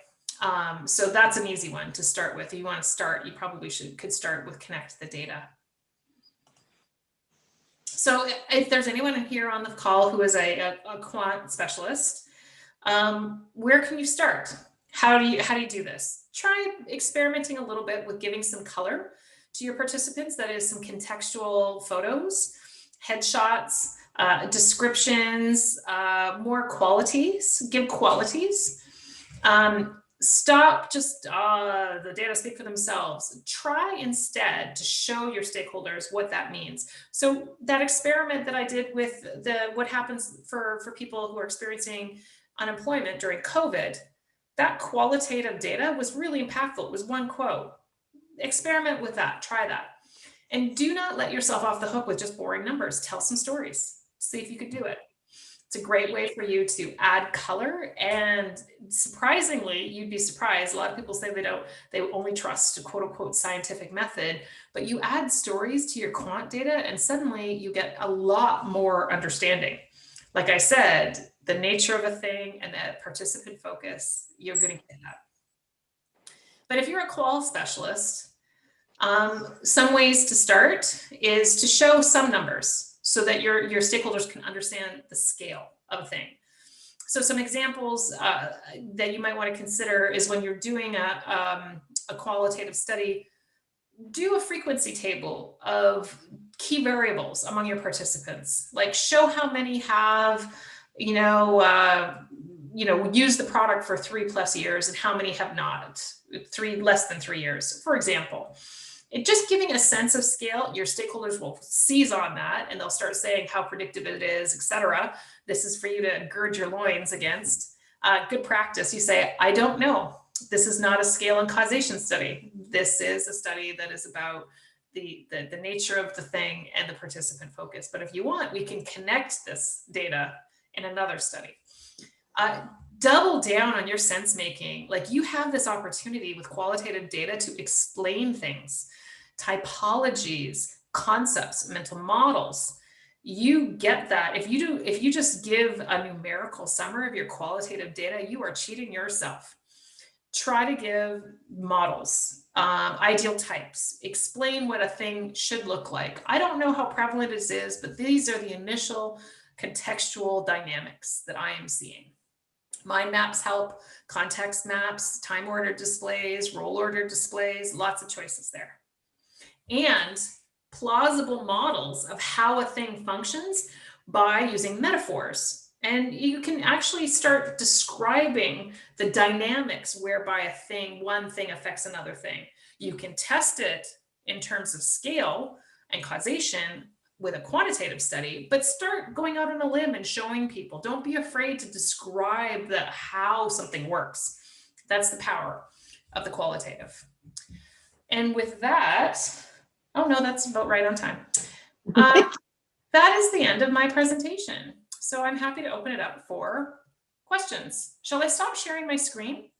So that's an easy one to start with. If you want to start, you probably could start with connect the data. So if there's anyone here on the call who is a quant specialist, where can you start? How do you do this? Try experimenting a little bit with giving some color to your participants. That is, some contextual photos, headshots, descriptions, more qualities. Give qualities. Stop just the data speak for themselves. Try instead to show your stakeholders what that means. So that experiment that I did with what happens for people who are experiencing unemployment during COVID, that qualitative data was really impactful. It was one quote. Experiment with that. Try that. And do not let yourself off the hook with just boring numbers. Tell some stories. See if you could do it. It's a great way for you to add color, and surprisingly, you'd be surprised. A lot of people say they only trust a quote unquote scientific method, but you add stories to your quant data and suddenly you get a lot more understanding. Like I said, the nature of a thing and that participant focus, you're going to get that. But if you're a qual specialist, some ways to start is to show some numbers, so that your stakeholders can understand the scale of a thing. So some examples that you might want to consider is when you're doing a qualitative study, do a frequency table of key variables among your participants. Like show how many have, used the product for 3+ years and how many have not, less than 3 years, for example. Just giving a sense of scale, your stakeholders will seize on that and they'll start saying how predictive it is, et cetera. This is for you to gird your loins against. Good practice. You say, I don't know. This is not a scale and causation study. This is a study that is about the nature of the thing and the participant focus. But if you want, we can connect this data in another study. Double down on your sense making. Like you have this opportunity with qualitative data to explain things, typologies, concepts, mental models. You get that. If you just give a numerical summary of your qualitative data, you are cheating yourself. Try to give models, ideal types, explain what a thing should look like. I don't know how prevalent it is, but these are the initial contextual dynamics that I am seeing. Mind maps help, context maps, time order displays, role order displays, lots of choices there. And plausible models of how a thing functions by using metaphors. And you can actually start describing the dynamics whereby one thing affects another thing. You can test it in terms of scale and causation with a quantitative study, but start going out on a limb and showing people. Don't be afraid to describe how something works. That's the power of the qualitative. And with that, oh no, that's about right on time. That is the end of my presentation. So I'm happy to open it up for questions. Shall I stop sharing my screen?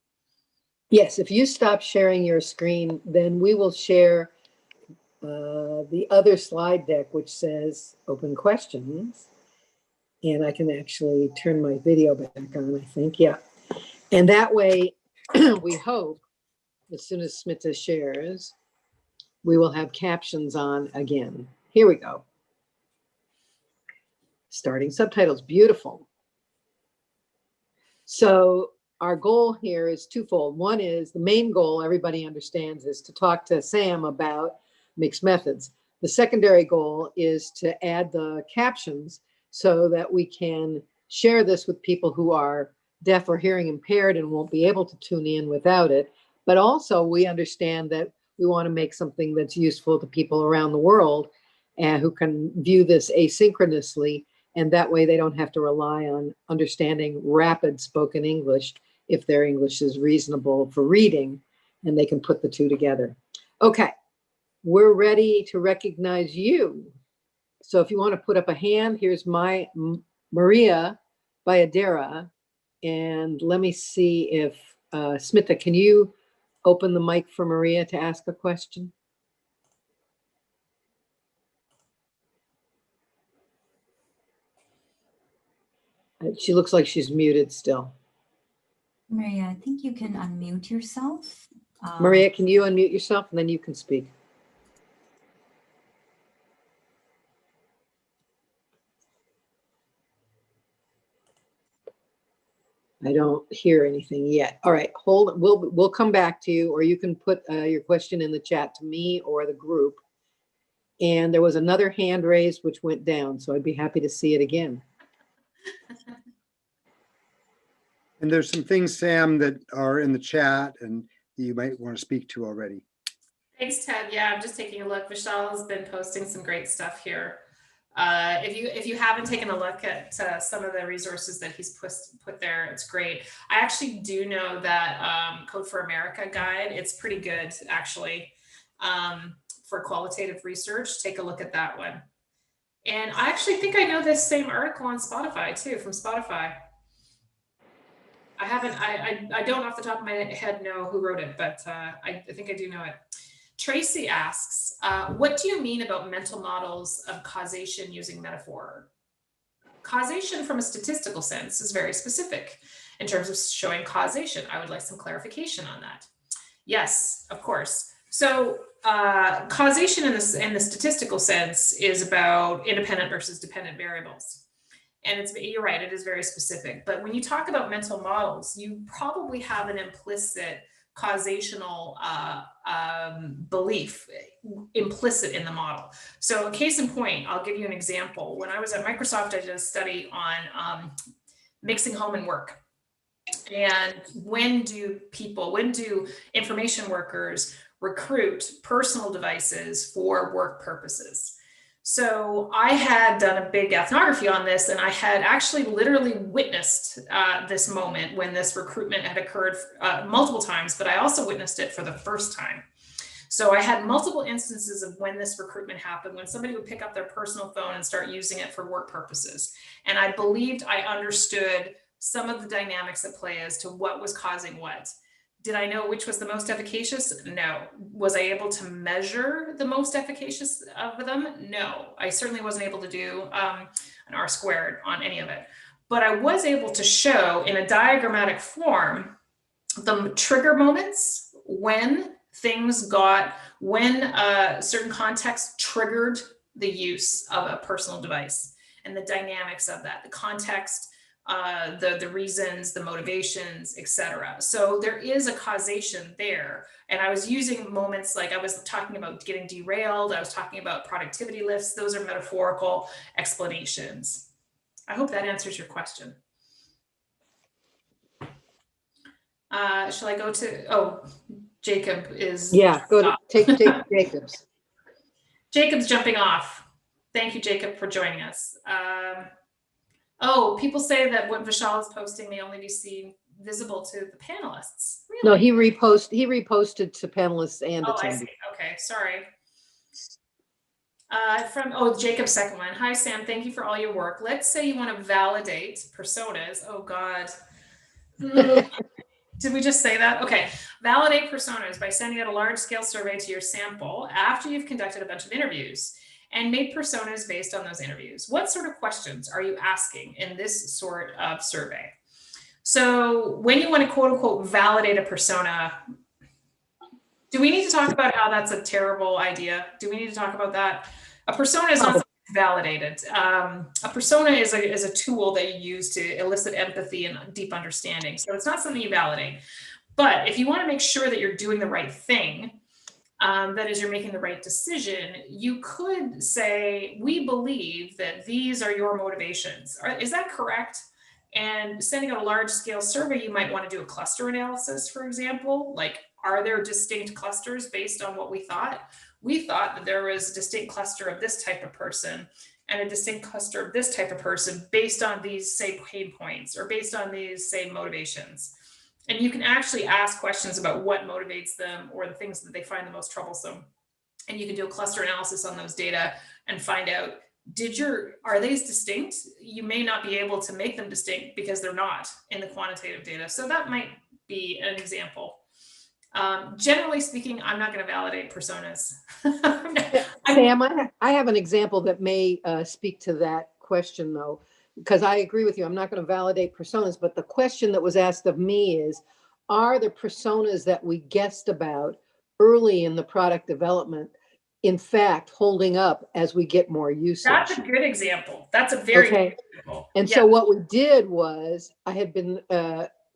Yes, if you stop sharing your screen, then we will share the other slide deck, which says open questions. And I can actually turn my video back on, I think. Yeah. And that way, we hope, as soon as Smita shares, we will have captions on again. Here we go. Starting subtitles, beautiful. So our goal here is twofold. One is the main goal, everybody understands, is to talk to Sam about mixed methods. The secondary goal is to add the captions so that we can share this with people who are deaf or hearing impaired and won't be able to tune in without it. But also we understand that we want to make something that's useful to people around the world and who can view this asynchronously. And that way they don't have to rely on understanding rapid spoken English if their English is reasonable for reading, and they can put the two together. Okay, we're ready to recognize you. So if you want to put up a hand, here's my Maria Bayadera. And let me see if, Smita, can you open the mic for Maria to ask a question? She looks like she's muted still. Maria, I think you can unmute yourself. Maria, can you unmute yourself and then you can speak? I don't hear anything yet. All right, hold on. We'll come back to you, or you can put your question in the chat to me or the group. And there was another hand raised which went down, so I'd be happy to see it again. And there's some things, Sam, that are in the chat and you might want to speak to already. Thanks, Ted. Yeah, I'm just taking a look. Vishal has been posting some great stuff here. If you haven't taken a look at some of the resources that he's put there, it's great. I actually do know that Code for America guide, it's pretty good actually for qualitative research. Take a look at that one. And I actually think I know this same article on Spotify too, from Spotify. I don't off the top of my head know who wrote it, but I think I do know it. Tracy asks, what do you mean about mental models of causation using metaphor? Causation from a statistical sense is very specific in terms of showing causation. I would like some clarification on that. Yes, of course. So causation in the statistical sense is about independent versus dependent variables. And you're right, it is very specific. But when you talk about mental models, you probably have an implicit causational belief implicit in the model. So case in point, I'll give you an example. When I was at Microsoft, I did a study on mixing home and work. And when do information workers recruit personal devices for work purposes? So I had done a big ethnography on this, and I had actually literally witnessed this moment when this recruitment had occurred multiple times, but I also witnessed it for the first time. So I had multiple instances of when this recruitment happened, when somebody would pick up their personal phone and start using it for work purposes. And I believed I understood some of the dynamics at play as to what was causing what. Did I know which was the most efficacious? No. Was I able to measure the most efficacious of them? No. I certainly wasn't able to do an R squared on any of it. But I was able to show in a diagrammatic form the trigger moments when certain context triggered the use of a personal device and the dynamics of that, the context, the reasons, the motivations, etc. So there is a causation there. And I was using moments like I was talking about getting derailed. I was talking about productivity lifts. Those are metaphorical explanations. I hope that answers your question. Shall I go to, Jacob is. Yeah, take Jacob's. Jacob's jumping off. Thank you, Jacob, for joining us. Oh, people say that what Vishal is posting may only be seen visible to the panelists. Really? No, he reposted to panelists and Oh, I attendees. see. Okay, sorry. Jacob's second one. Hi, Sam. Thank you for all your work. Let's say you want to validate personas. Oh, God. Did we just say that? Okay. Validate personas by sending out a large-scale survey to your sample after you've conducted a bunch of interviews and made personas based on those interviews. What sort of questions are you asking in this sort of survey? So when you want to quote unquote validate a persona, do we need to talk about how that's a terrible idea? Do we need to talk about that? A persona is not validated. A persona is a tool that you use to elicit empathy and deep understanding. So it's not something you validate. But if you want to make sure that you're doing the right thing, that is, you're making the right decision, you could say, we believe that these are your motivations. Is that correct? And sending out a large scale survey, you might want to do a cluster analysis, for example. Like, are there distinct clusters based on what we thought? We thought that there was a distinct cluster of this type of person and a distinct cluster of this type of person based on these same pain points or based on these same motivations. And you can actually ask questions about what motivates them or the things that they find the most troublesome. And you can do a cluster analysis on those data and find out, are these distinct? You may not be able to make them distinct because they're not in the quantitative data. So that might be an example. Generally speaking, I'm not going to validate personas. Sam, I have an example that may speak to that question, though, because I agree with you. I'm not going to validate personas, but the question that was asked of me is, are the personas that we guessed about early in the product development, in fact, holding up as we get more usage? That's a good example. That's a very good example. And so what we did was,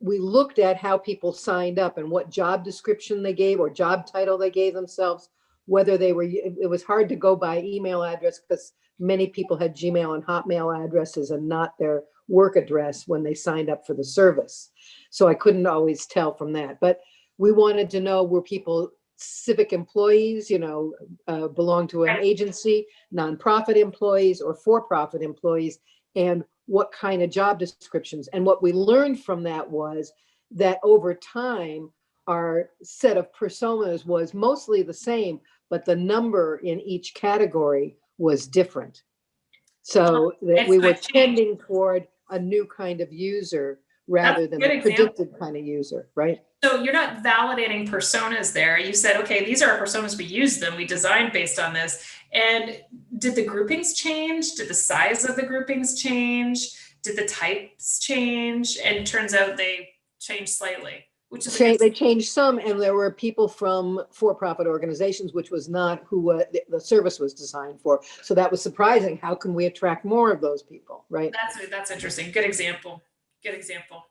we looked at how people signed up and what job description they gave or job title they gave themselves, whether it was hard to go by email address because many people had Gmail and Hotmail addresses and not their work address when they signed up for the service. So I couldn't always tell from that. But we wanted to know, were people civic employees, belong to an agency, nonprofit employees, or for-profit employees, and what kind of job descriptions. And what we learned from that was that over time, our set of personas was mostly the same, but the number in each category was different. So that we were tending toward a new kind of user rather than a predicted kind of user, right? So you're not validating personas there. You said, okay, these are our personas, we use them, we designed based on this. And did the groupings change? Did the size of the groupings change? Did the types change? And it turns out they changed slightly. They changed some, and there were people from for-profit organizations, which was not who the service was designed for. So that was surprising. How can we attract more of those people, right? That's interesting. Good example. Good example.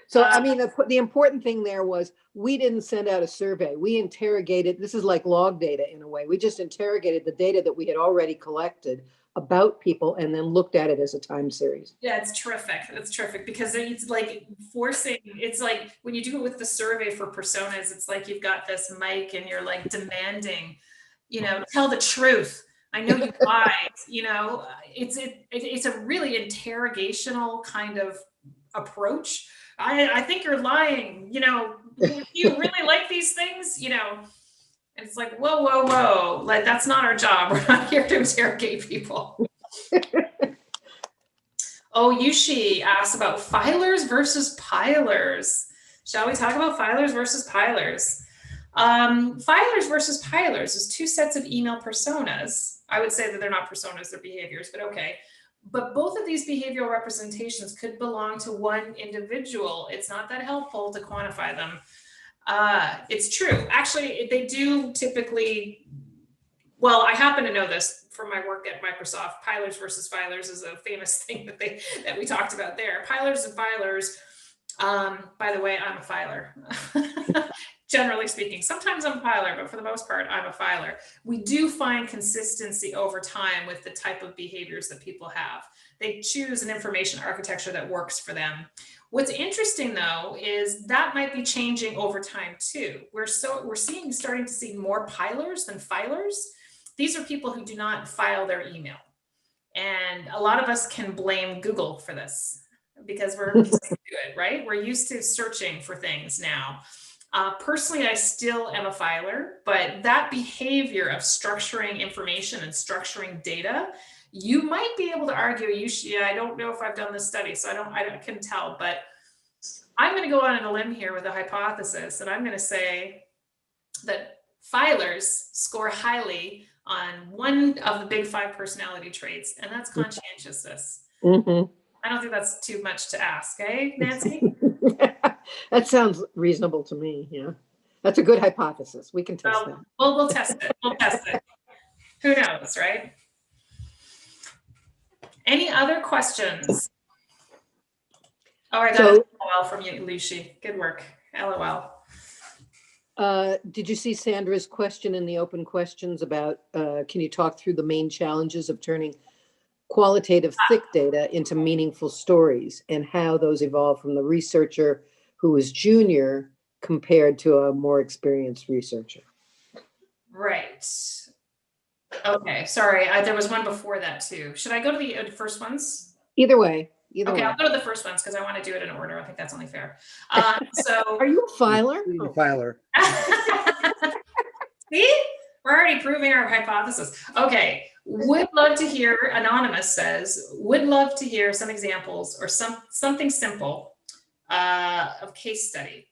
So, I mean, the important thing there was we didn't send out a survey. We interrogated, this is like log data in a way. We just interrogated the data that we had already collected about people and then looked at it as a time series. Yeah, it's terrific. It's terrific because it's like it's like when you do it with the survey for personas, it's like you've got this mic and you're like demanding, tell the truth. I know you lied, it's a really interrogational kind of approach. I think you're lying, do you really like these things, and it's like, whoa, like that's not our job. We're not here to interrogate people. Oh, Yushi asked about filers versus pilers. Shall we talk about filers versus pilers? Filers versus pilers is two sets of email personas. I would say that they're not personas, they're behaviors, but okay. But both of these behavioral representations could belong to one individual. It's not that helpful to quantify them. It's true. Actually, they do typically, well, I happen to know this from my work at Microsoft. Pilers versus filers is a famous thing that we talked about there. Pilers and filers, by the way, I'm a filer. Generally speaking, sometimes I'm a filer, but for the most part, I'm a filer. We do find consistency over time with the type of behaviors that people have. They choose an information architecture that works for them. What's interesting, though, is that might be changing over time too. We're starting to see more pilers than filers. these are people who do not file their email. And a lot of us can blame Google for this because we're used to it, right? We're used to searching for things now. Personally, I still am a filer, but that behavior of structuring information and structuring data, you might be able to argue, yeah, I don't know if I've done this study, so I can tell, but I'm going to go on a limb here with a hypothesis, and I'm going to say that filers score highly on one of the big 5 personality traits, and that's conscientiousness. Mm-hmm. I don't think that's too much to ask, eh, Nancy? That sounds reasonable to me. Yeah, that's a good hypothesis. We can test that. Well, we'll test it. We'll test it. Who knows, right? Any other questions? Oh, I got a LOL from you, Lucy. Good work. LOL. Did you see Sandra's question in the open questions about, can you talk through the main challenges of turning qualitative thick data into meaningful stories and how those evolve from the researcher who was junior compared to a more experienced researcher? Right. Okay, sorry. There was one before that too. Should I go to the first ones? Either way. Okay, I'll go to the first ones because I want to do it in order. I think that's only fair. So, are you a filer? A filer. See, we're already proving our hypothesis. Okay, would love to hear. Anonymous says, would love to hear some examples or something simple of case study.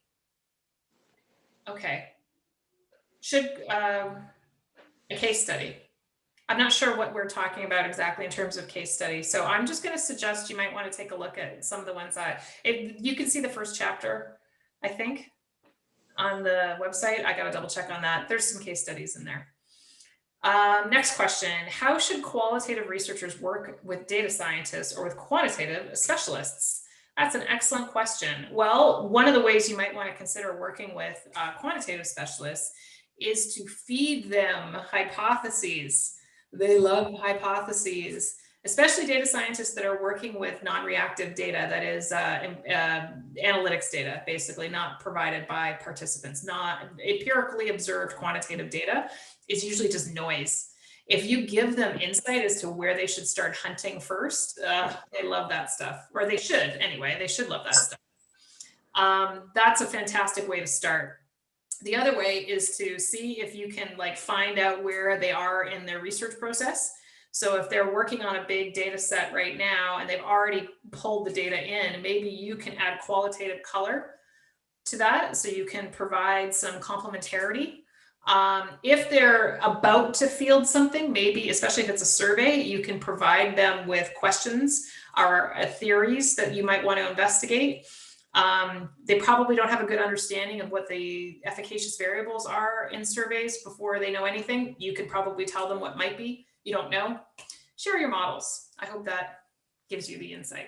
Okay, should a case study. I'm not sure what we're talking about exactly in terms of case study. So I'm just going to suggest you might want to take a look at some of the ones you can see the first chapter, I think, on the website. I got to double check on that. There's some case studies in there. Next question. How should qualitative researchers work with data scientists or with quantitative specialists? That's an excellent question. Well, one of the ways you might want to consider working with quantitative specialists is to feed them hypotheses. They love hypotheses, especially data scientists that are working with non-reactive data, that is analytics data, basically not provided by participants. Not empirically observed quantitative data is usually just noise. If you give them insight as to where they should start hunting first, they love that stuff, or they should anyway. They should love that stuff. That's a fantastic way to start. The other way is to see if you can find out where they are in their research process. So if they're working on a big data set right now and they've already pulled the data in, maybe you can add qualitative color to that so you can provide some complementarity. If they're about to field something, maybe, especially if it's a survey, you can provide them with questions or theories that you might want to investigate. They probably don't have a good understanding of what the efficacious variables are in surveys before they know anything. You could probably tell them what might be. You don't know. Share your models. I hope that gives you the insight.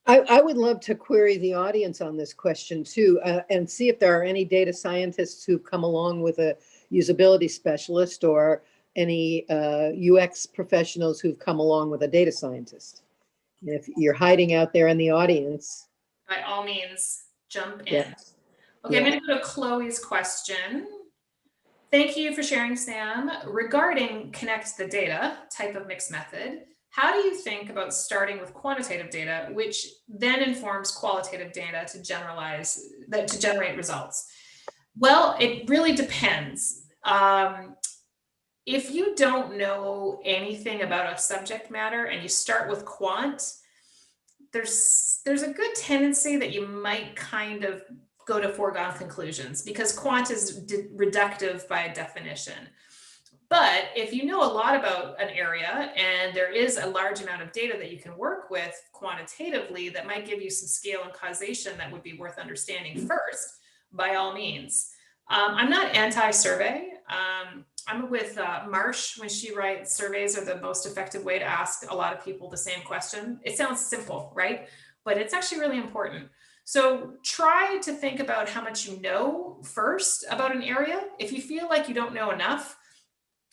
I would love to query the audience on this question too, and see if there are any data scientists who've come along with a usability specialist or any UX professionals who've come along with a data scientist. If you're hiding out there in the audience, by all means, jump in. Yeah. Okay, I'm going to go to Chloe's question. Thank you for sharing, Sam. Regarding connect the data type of mixed method, how do you think about starting with quantitative data, which then informs qualitative data to generate results? Well, it really depends. If you don't know anything about a subject matter and you start with quant, there's a good tendency that you might kind of go to foregone conclusions because quant is reductive by definition. But if you know a lot about an area and there is a large amount of data that you can work with quantitatively that might give you some scale and causation that would be worth understanding first, by all means. I'm not anti-survey. I'm with Marsh when she writes surveys are the most effective way to ask a lot of people the same question. It sounds simple, right? But it's actually really important. So try to think about how much you know first about an area. If you feel like you don't know enough,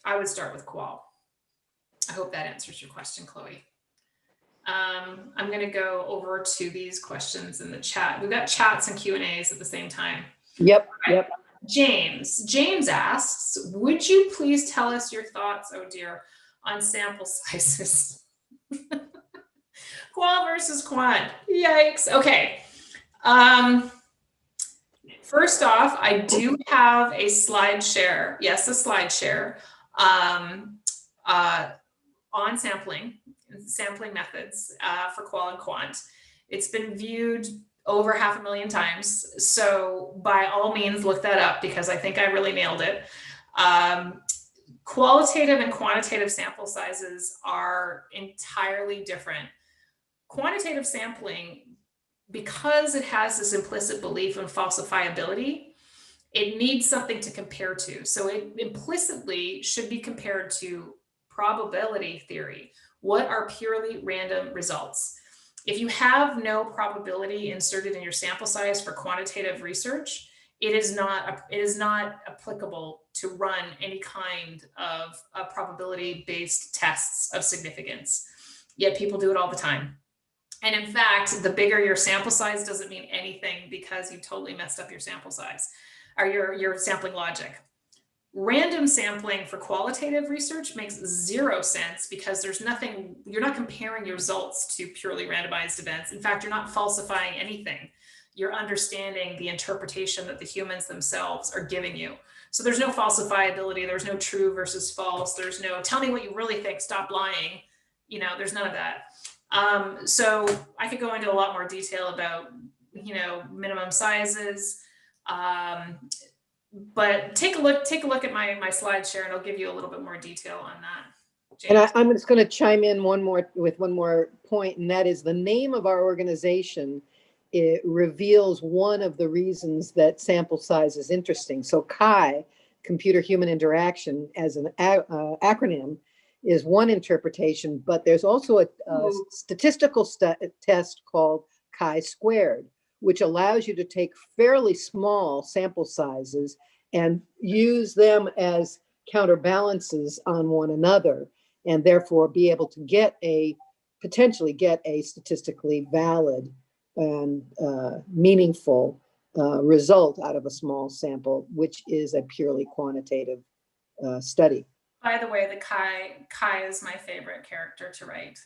I would start with qual. I hope that answers your question, Chloe. I'm going to go over to these questions in the chat. We've got chats and Q&As at the same time. Yep. James asks, would you please tell us your thoughts, oh dear, on sample sizes? Qual versus quant. Yikes. Okay. First off, I do have a slide share. Yes, a slide share on sampling methods for qual and quant. It's been viewed over 500,000 times. So by all means, look that up because I think I really nailed it. Qualitative and quantitative sample sizes are entirely different. Quantitative sampling, because it has this implicit belief in falsifiability, it needs something to compare to. So it implicitly should be compared to probability theory. What are purely random results? If you have no probability inserted in your sample size for quantitative research, it is not applicable to run any kind of probability-based tests of significance. Yet people do it all the time. And in fact, the bigger your sample size doesn't mean anything because you totally messed up your sample size or your sampling logic. Random sampling for qualitative research makes zero sense because there's nothing, you're not comparing your results to purely randomized events. In fact, you're not falsifying anything. You're understanding the interpretation that the humans themselves are giving you. So there's no falsifiability. There's no true versus false. There's no tell me what you really think, stop lying. You know, there's none of that. So I could go into a lot more detail about, minimum sizes, but take a look at my slide share and I'll give you a little bit more detail on that. James. And I'm just going to chime in with one more point, and that is the name of our organization. It reveals one of the reasons that sample size is interesting. So CHI, Computer Human Interaction, as an acronym, is one interpretation, but there's also a statistical test called chi-squared, which allows you to take fairly small sample sizes and use them as counterbalances on one another, and therefore be able to potentially get a statistically valid and meaningful result out of a small sample, which is a purely quantitative study. By the way, the Kai is my favorite character to write.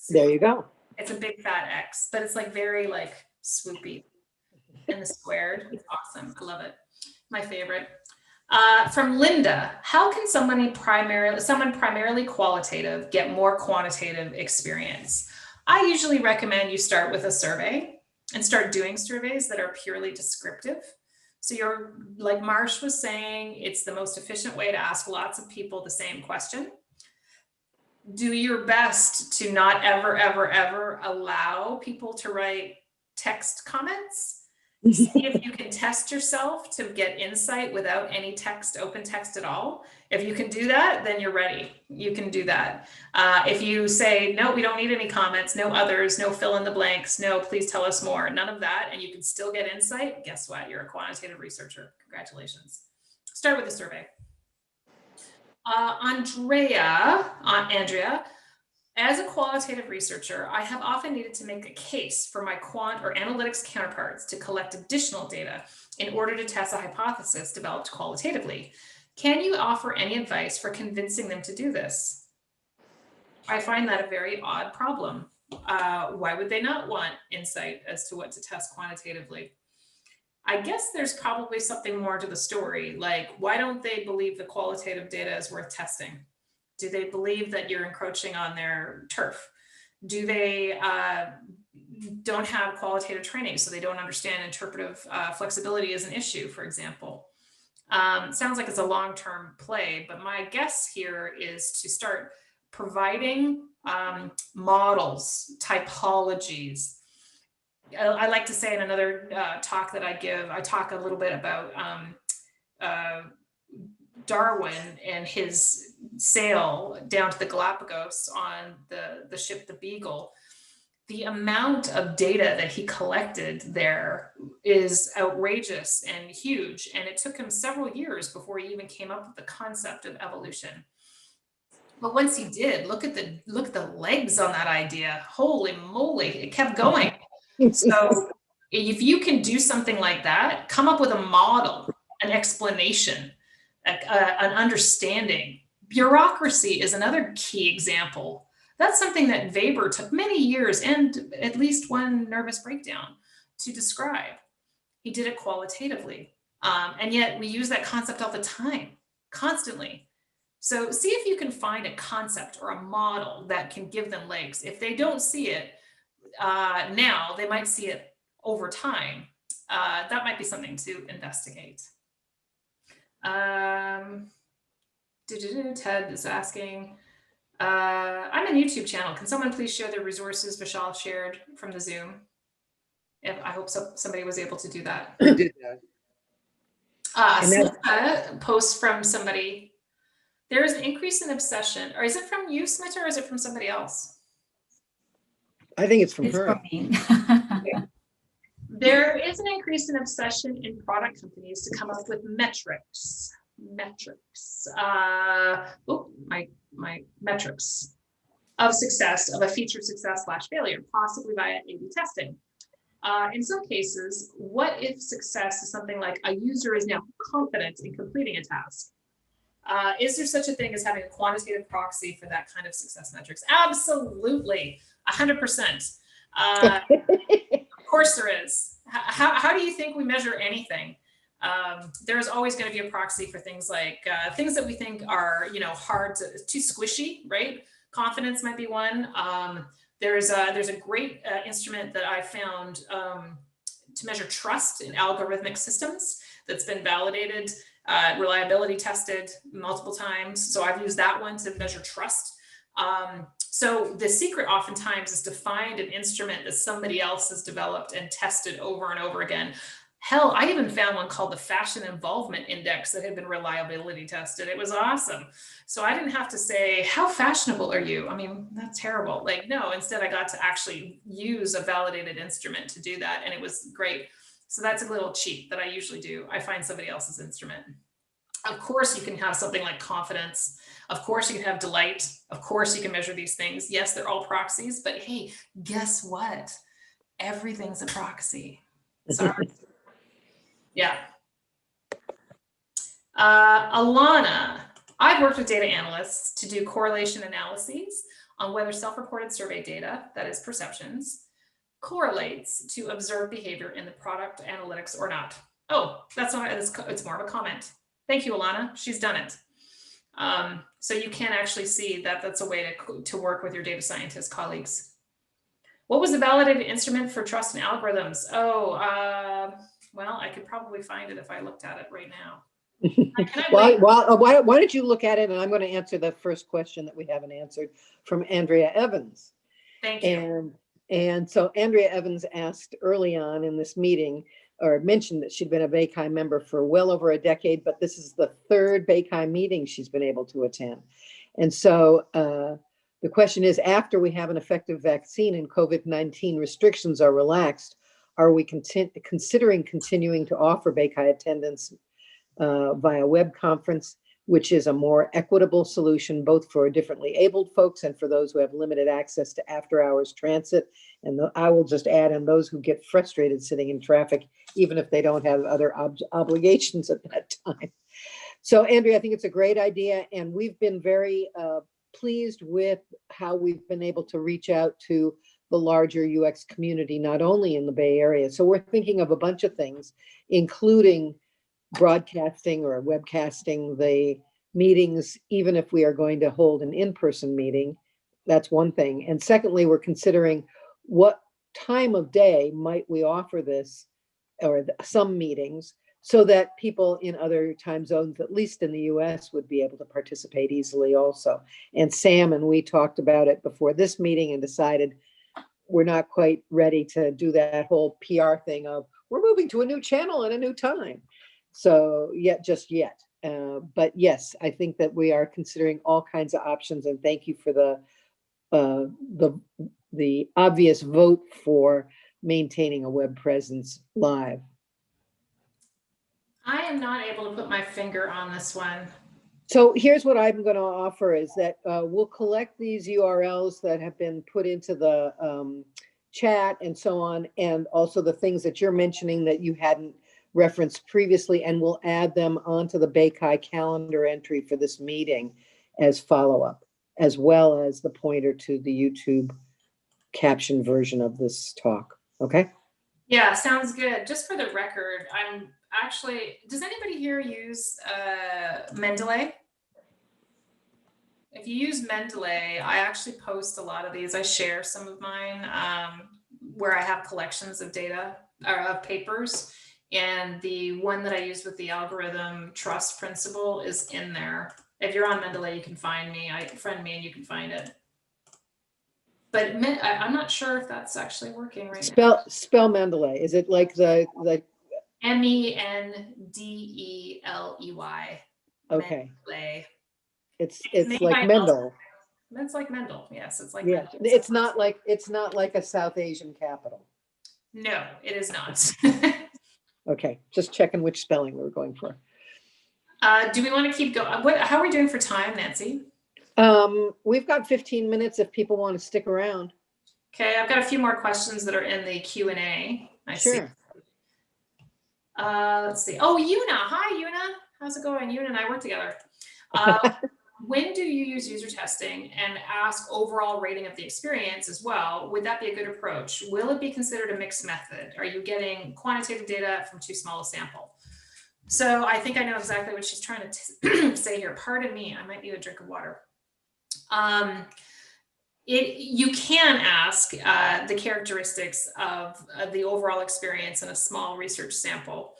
There you go. It's a big fat X, but it's like very like swoopy. And the squared, it's awesome. I love it. My favorite. From Linda, how can someone primarily qualitative get more quantitative experience? I usually recommend you start with a survey and start doing surveys that are purely descriptive. So you're, like Marsh was saying, it's the most efficient way to ask lots of people the same question. Do your best to not ever, ever, ever allow people to write text comments. See if you can test yourself to get insight without any open text at all. If you can do that, then you're ready. You can do that. If you say, no, we don't need any comments, no others, no fill in the blanks, no, please tell us more, none of that, and you can still get insight, guess what? You're a quantitative researcher. Congratulations. Start with a survey. Andrea, as a qualitative researcher, I have often needed to make a case for my quant or analytics counterparts to collect additional data in order to test a hypothesis developed qualitatively. Can you offer any advice for convincing them to do this? I find that a very odd problem. Why would they not want insight as to what to test quantitatively? I guess there's probably something more to the story, like why don't they believe the qualitative data is worth testing? Do they believe that you're encroaching on their turf? Do they don't have qualitative training, so they don't understand interpretive flexibility as an issue, for example? Sounds like it's a long-term play, but my guess here is to start providing models, typologies. I like to say in another talk that I give, I talk a little bit about Darwin and his sail down to the Galapagos on the ship, the Beagle. The amount of data that he collected there is outrageous and huge. And it took him several years before he even came up with the concept of evolution. But once he did, look at the legs on that idea. Holy moly, it kept going. So if you can do something like that, come up with a model an explanation, an understanding. Bureaucracy is another key example. That's something that Weber took many years and at least one nervous breakdown to describe. He did it qualitatively. And yet we use that concept all the time, constantly. So see if you can find a concept or a model that can give them legs. If they don't see it now, they might see it over time. That might be something to investigate. Ted is asking, I'm a YouTube channel. Can someone please share the resources Vishal shared from the Zoom? I hope somebody was able to do that. We did that. Smita post from somebody. There is an increase in obsession. Or is it from you, Smita, or is it from somebody else? I think it's from It's her. from me. There is an increase in obsession in product companies to come up with metrics. My metrics of success, of a feature success / failure, possibly via A/B testing. In some cases, what if success is something like a user is now confident in completing a task? Is there such a thing as having a quantitative proxy for that kind of success metrics? Absolutely, 100%. Of course there is. How do you think we measure anything? There's always going to be a proxy for things like things that we think are, hard too squishy, right? Confidence might be one. There's a great instrument that I found to measure trust in algorithmic systems that's been validated, reliability tested multiple times. So I've used that one to measure trust. So the secret oftentimes is to find an instrument that somebody else has developed and tested over and over again. Hell, I even found one called the Fashion Involvement Index that had been reliability tested. It was awesome. So I didn't have to say, how fashionable are you? I mean, that's terrible. Like, no, instead I got to actually use a validated instrument to do that. And it was great. So that's a little cheat that I usually do. I find somebody else's instrument. Of course, you can have something like confidence. Of course, you can have delight. Of course, you can measure these things. Yes, they're all proxies, but hey, guess what? Everything's a proxy. Sorry. Yeah. Alana, I've worked with data analysts to do correlation analyses on whether self-reported survey data, that is perceptions, correlates to observed behavior in the product analytics or not. Oh, that's not, it's more of a comment. Thank you, Alana. She's done it. So you can actually see that that's a way to work with your data scientist colleagues. What was the validated instrument for trust in algorithms? Oh, well, I could probably find it if I looked at it right now. Why don't you look at it, and I'm going to answer the first question that we haven't answered from Andrea Evans. Thank you. And so Andrea Evans asked early on in this meeting, or mentioned that she'd been a BayChi member for well over a decade, but this is the third BayChi meeting she's been able to attend. And so the question is, after we have an effective vaccine and COVID-19 restrictions are relaxed, are we considering continuing to offer BayChi attendance via web conference, which is a more equitable solution both for differently abled folks and for those who have limited access to after-hours transit? And I will just add, and those who get frustrated sitting in traffic, even if they don't have other obligations at that time. So, Andrea, I think it's a great idea, and we've been very pleased with how we've been able to reach out to the larger UX community, not only in the Bay Area. So we're thinking of a bunch of things, including broadcasting or webcasting the meetings, even if we are going to hold an in-person meeting. That's one thing. And secondly, we're considering what time of day might we offer this, or some meetings, so that people in other time zones, at least in the US, would be able to participate easily also. And Sam and we talked about it before this meeting and decided we're not quite ready to do that whole PR thing of we're moving to a new channel and a new time. So just yet. But yes, I think that we are considering all kinds of options, and thank you for the obvious vote for maintaining a web presence live. I am not able to put my finger on this one. So here's what I'm going to offer is that we'll collect these URLs that have been put into the chat and so on, and also the things that you're mentioning that you hadn't referenced previously, and we'll add them onto the Bakai calendar entry for this meeting as follow-up, as well as the pointer to the YouTube caption version of this talk. Okay? Yeah, sounds good. Just for the record, I'm actually, does anybody here use Mendeley? If you use Mendeley, I actually post a lot of these. I share some of mine where I have collections of data or of papers. And the one that I use with the algorithm trust principle is in there. If you're on Mendeley, you can find me. Friend me and you can find it. But I'm not sure if that's actually working right now. Spell Mendeley. Is it like the Mendeley? Okay. Mendeley. It's made like by Mendel. It's like Mendel. Yes, it's like Yeah. Mendel. It's not like a South Asian capital. No, it is not. Okay, just checking which spelling we were going for. Do we want to keep going? How are we doing for time, Nancy? We've got 15 minutes if people want to stick around. Okay, I've got a few more questions that are in the Q&A. See. Let's see. Oh, Una. Hi, Una. How's it going? Una and I work together. When do you use user testing and ask overall rating of the experience as well? Would that be a good approach? Will it be considered a mixed method? Are you getting quantitative data from too small a sample? So I think I know exactly what she's trying to say here. Pardon me, I might need a drink of water. You can ask the characteristics of the overall experience in a small research sample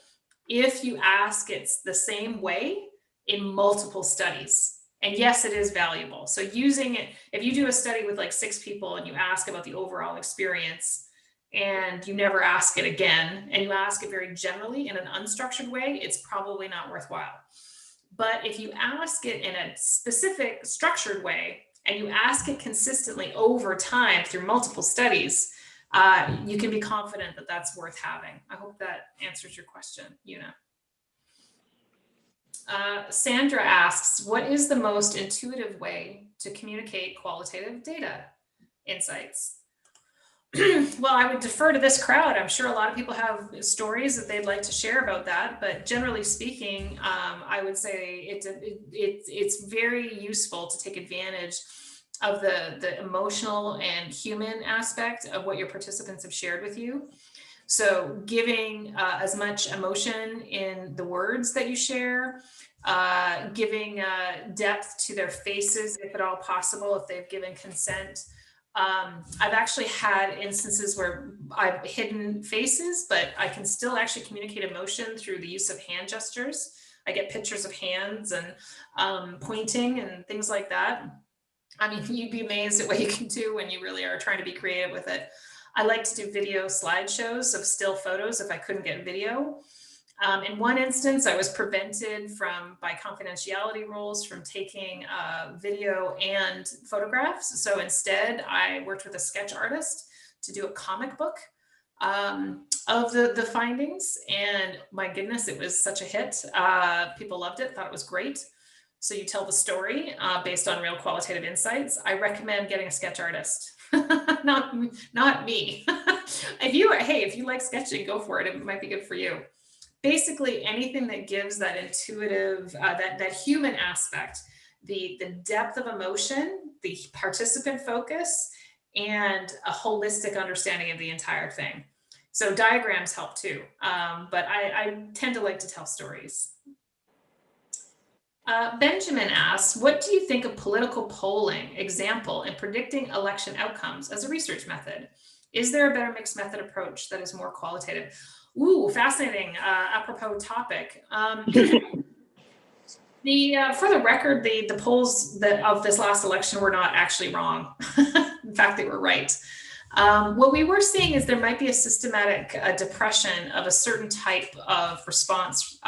if you ask it's the same way in multiple studies. And yes, it is valuable. So using it, if you do a study with like 6 people and you ask about the overall experience and you never ask it again, and you ask it very generally in an unstructured way, it's probably not worthwhile. But if you ask it in a specific structured way and you ask it consistently over time through multiple studies, you can be confident that that's worth having. I hope that answers your question, Una. Sandra asks, what is the most intuitive way to communicate qualitative data insights? Well, I would defer to this crowd. I'm sure a lot of people have stories that they'd like to share about that, but generally speaking, I would say it's very useful to take advantage of the emotional and human aspect of what your participants have shared with you. So giving as much emotion in the words that you share, giving depth to their faces, if at all possible, if they've given consent. I've actually had instances where I've hidden faces, but I can still actually communicate emotion through the use of hand gestures. I get pictures of hands and pointing and things like that. I mean, you'd be amazed at what you can do when you really are trying to be creative with it. I like to do video slideshows of still photos if I couldn't get video. In one instance, I was prevented by confidentiality rules from taking video and photographs. So instead, I worked with a sketch artist to do a comic book of the findings. And my goodness, it was such a hit. People loved it, thought it was great. So you tell the story based on real qualitative insights. I recommend getting a sketch artist. not me. If you like sketching, go for it. It might be good for you. Basically, anything that gives that intuitive, that human aspect, the depth of emotion, the participant focus, and a holistic understanding of the entire thing. So diagrams help too, but I tend to like to tell stories. Benjamin asks, what do you think of political polling example in predicting election outcomes as a research method? Is there a better mixed method approach that is more qualitative? Ooh, fascinating, apropos topic. For the record, the polls of this last election were not actually wrong. In fact, they were right. What we were seeing is there might be a systematic depression of a certain type of response,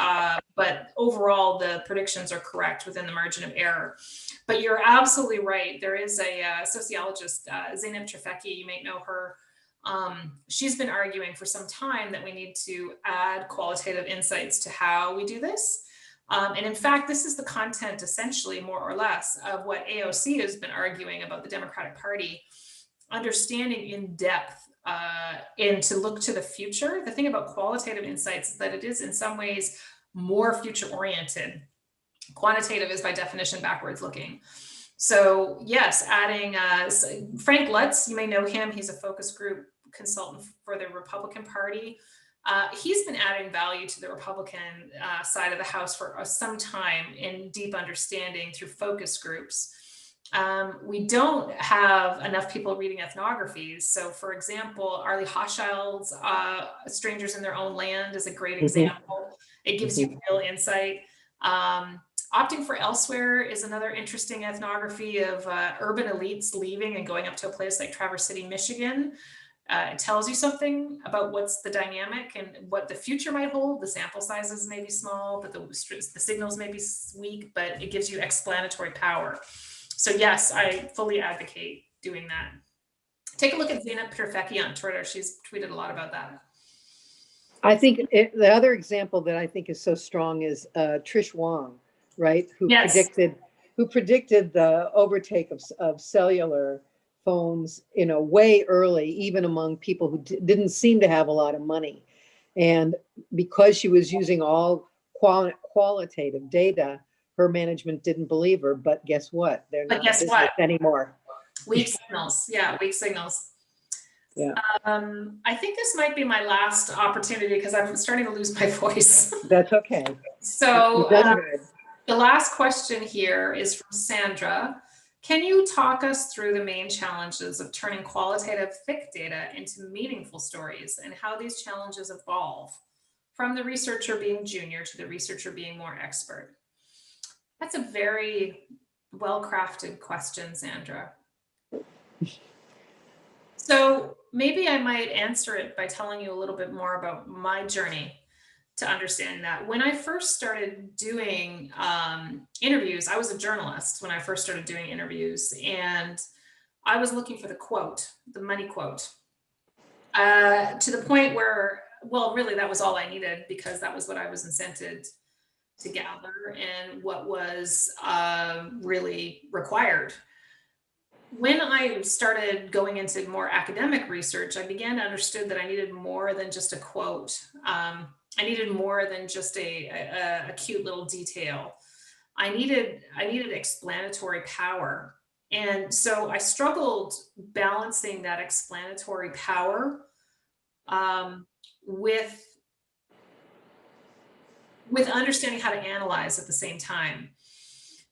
but overall the predictions are correct within the margin of error. But you're absolutely right. There is a sociologist, Zeynep Trefeki, you may know her. She's been arguing for some time that we need to add qualitative insights to how we do this. And in fact, this is the content essentially more or less of what AOC has been arguing about the Democratic Party, understanding in depth and to look to the future. The thing about qualitative insights is that it is in some ways more future oriented. Quantitative is by definition backwards looking. So yes, adding Frank Lutz, you may know him. He's a focus group consultant for the Republican Party. He's been adding value to the Republican side of the House for some time in deep understanding through focus groups. We don't have enough people reading ethnographies. So for example, Arlie Hochschild's Strangers in Their Own Land is a great example. It gives you real insight. Opting for Elsewhere is another interesting ethnography of urban elites leaving and going up to a place like Traverse City, Michigan. It tells you something about what's the dynamic and what the future might hold. The sample sizes may be small, but the signals may be weak, but it gives you explanatory power. So yes, I fully advocate doing that. Take a look at Zeynep Pirfecki on Twitter. She's tweeted a lot about that. I think the other example that I think is so strong is Trish Wong, right? Who predicted the overtake of cellular phones, way early, even among people who didn't seem to have a lot of money. And because she was using all qualitative data, her management didn't believe her. But guess what? They're not in business anymore. Weak signals. Yeah, weak signals. Yeah. I think this might be my last opportunity because I'm starting to lose my voice. That's okay. So the last question here is from Sandra. Can you talk us through the main challenges of turning qualitative thick data into meaningful stories and how these challenges evolve from the researcher being junior to the researcher being more expert? That's a very well-crafted question, Sandra. So maybe I might answer it by telling you a little bit more about my journey to understanding that. When I first started doing interviews, I was a journalist when I first started doing interviews, and I was looking for the quote, the money quote, to the point where, well, really that was all I needed because that was what I was incented to gather and what was really required. When I started going into more academic research, I began to understand that I needed more than just a quote. I needed more than just a cute little detail. I needed explanatory power. And so I struggled balancing that explanatory power with understanding how to analyze at the same time.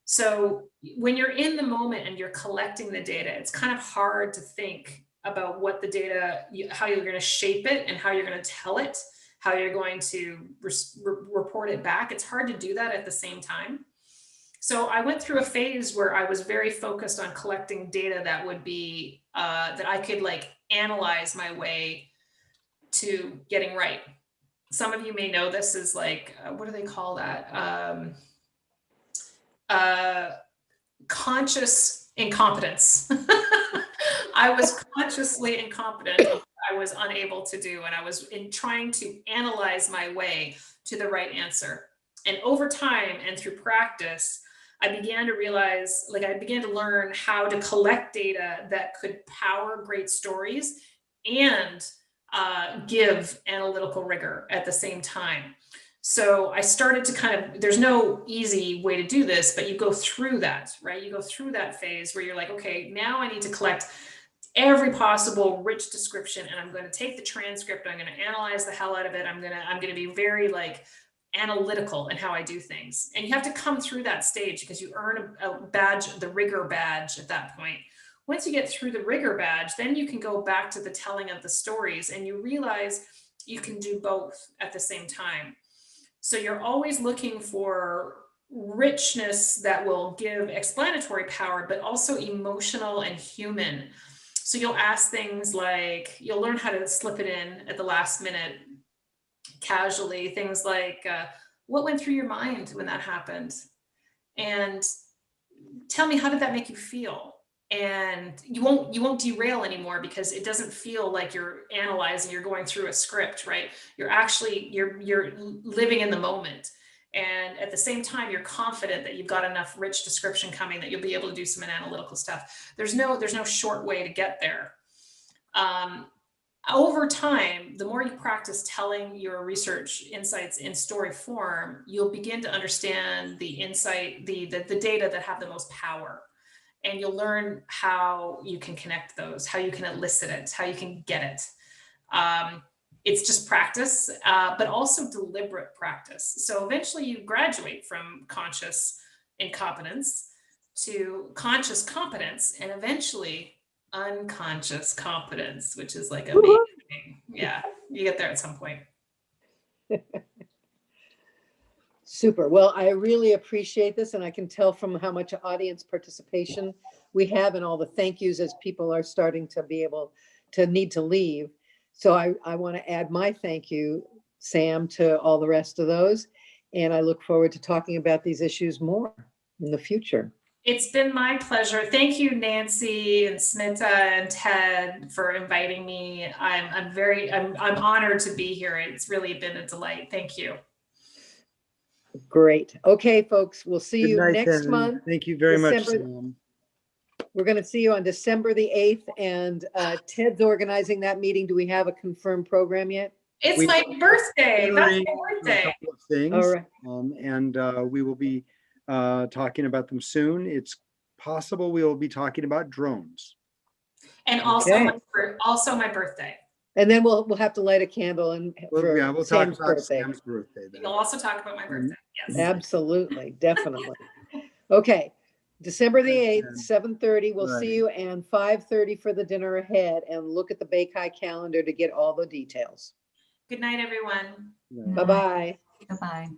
So when you're in the moment and you're collecting the data, it's kind of hard to think about what the data, how you're going to shape it and how you're going to tell it, how you're going to report it back. It's hard to do that at the same time. So I went through a phase where I was very focused on collecting data that would be, that I could like analyze my way to getting right. Some of you may know this is like, what do they call that? Conscious incompetence. I was consciously incompetent. I was unable to do, and I was trying to analyze my way to the right answer. And over time and through practice, I began to realize, like I began to learn how to collect data that could power great stories and give analytical rigor at the same time. So I started to kind of, there's no easy way to do this, but you go through that, right? You go through that phase where you're like, okay, now I need to collect every possible rich description, and I'm going to take the transcript, I'm going to analyze the hell out of it. I'm going to be very like analytical in how I do things. And you have to come through that stage because you earn a badge, the rigor badge at that point. Once you get through the rigor badge, then you can go back to the telling of the stories, and you realize you can do both at the same time. So you're always looking for richness that will give explanatory power, but also emotional and human. So you'll ask things like, you'll learn how to slip it in at the last minute casually, things like, what went through your mind when that happened? And tell me, how did that make you feel? And you won't derail anymore because it doesn't feel like you're analyzing, you're going through a script, right? You're actually, you're living in the moment. And at the same time, you're confident that you've got enough rich description coming that you'll be able to do some analytical stuff. There's no short way to get there. over time, the more you practice telling your research insights in story form, you'll begin to understand the insight, the data that have the most power. And you'll learn how you can connect those, how you can elicit it, how you can get it. It's just practice, but also deliberate practice. So eventually you graduate from conscious incompetence to conscious competence, and eventually unconscious competence, which is like amazing. Yeah, you get there at some point. Super. Well, I really appreciate this, and I can tell from how much audience participation we have and all the thank yous as people are starting to be able to need to leave. So I want to add my thank you, Sam, to all the rest of those. And I look forward to talking about these issues more in the future. It's been my pleasure. Thank you, Nancy and Smita and Ted, for inviting me. I'm honored to be here. It's really been a delight. Thank you. Great. Okay, folks, we'll see Good you night, next then. month. Thank you very much, December- Sam. We're going to see you on December the 8th, and Ted's organizing that meeting. Do we have a confirmed program yet? It's We- my birthday. That's my A birthday. couple of things, All right. and we will be talking about them soon. It's possible we will be talking about drones. And also, Okay. also my birthday. And then we'll have to light a candle and We'll for talk Sam's about birthday. Sam's birthday. Then. We'll also talk about my birthday. Yes. Absolutely, definitely. Okay, December the 8th, Okay. 7:30, we'll Right. see you, and 5:30 for the dinner ahead, and look at the Bakai calendar to get all the details. Good night, everyone. Right. Bye-bye. Bye-bye.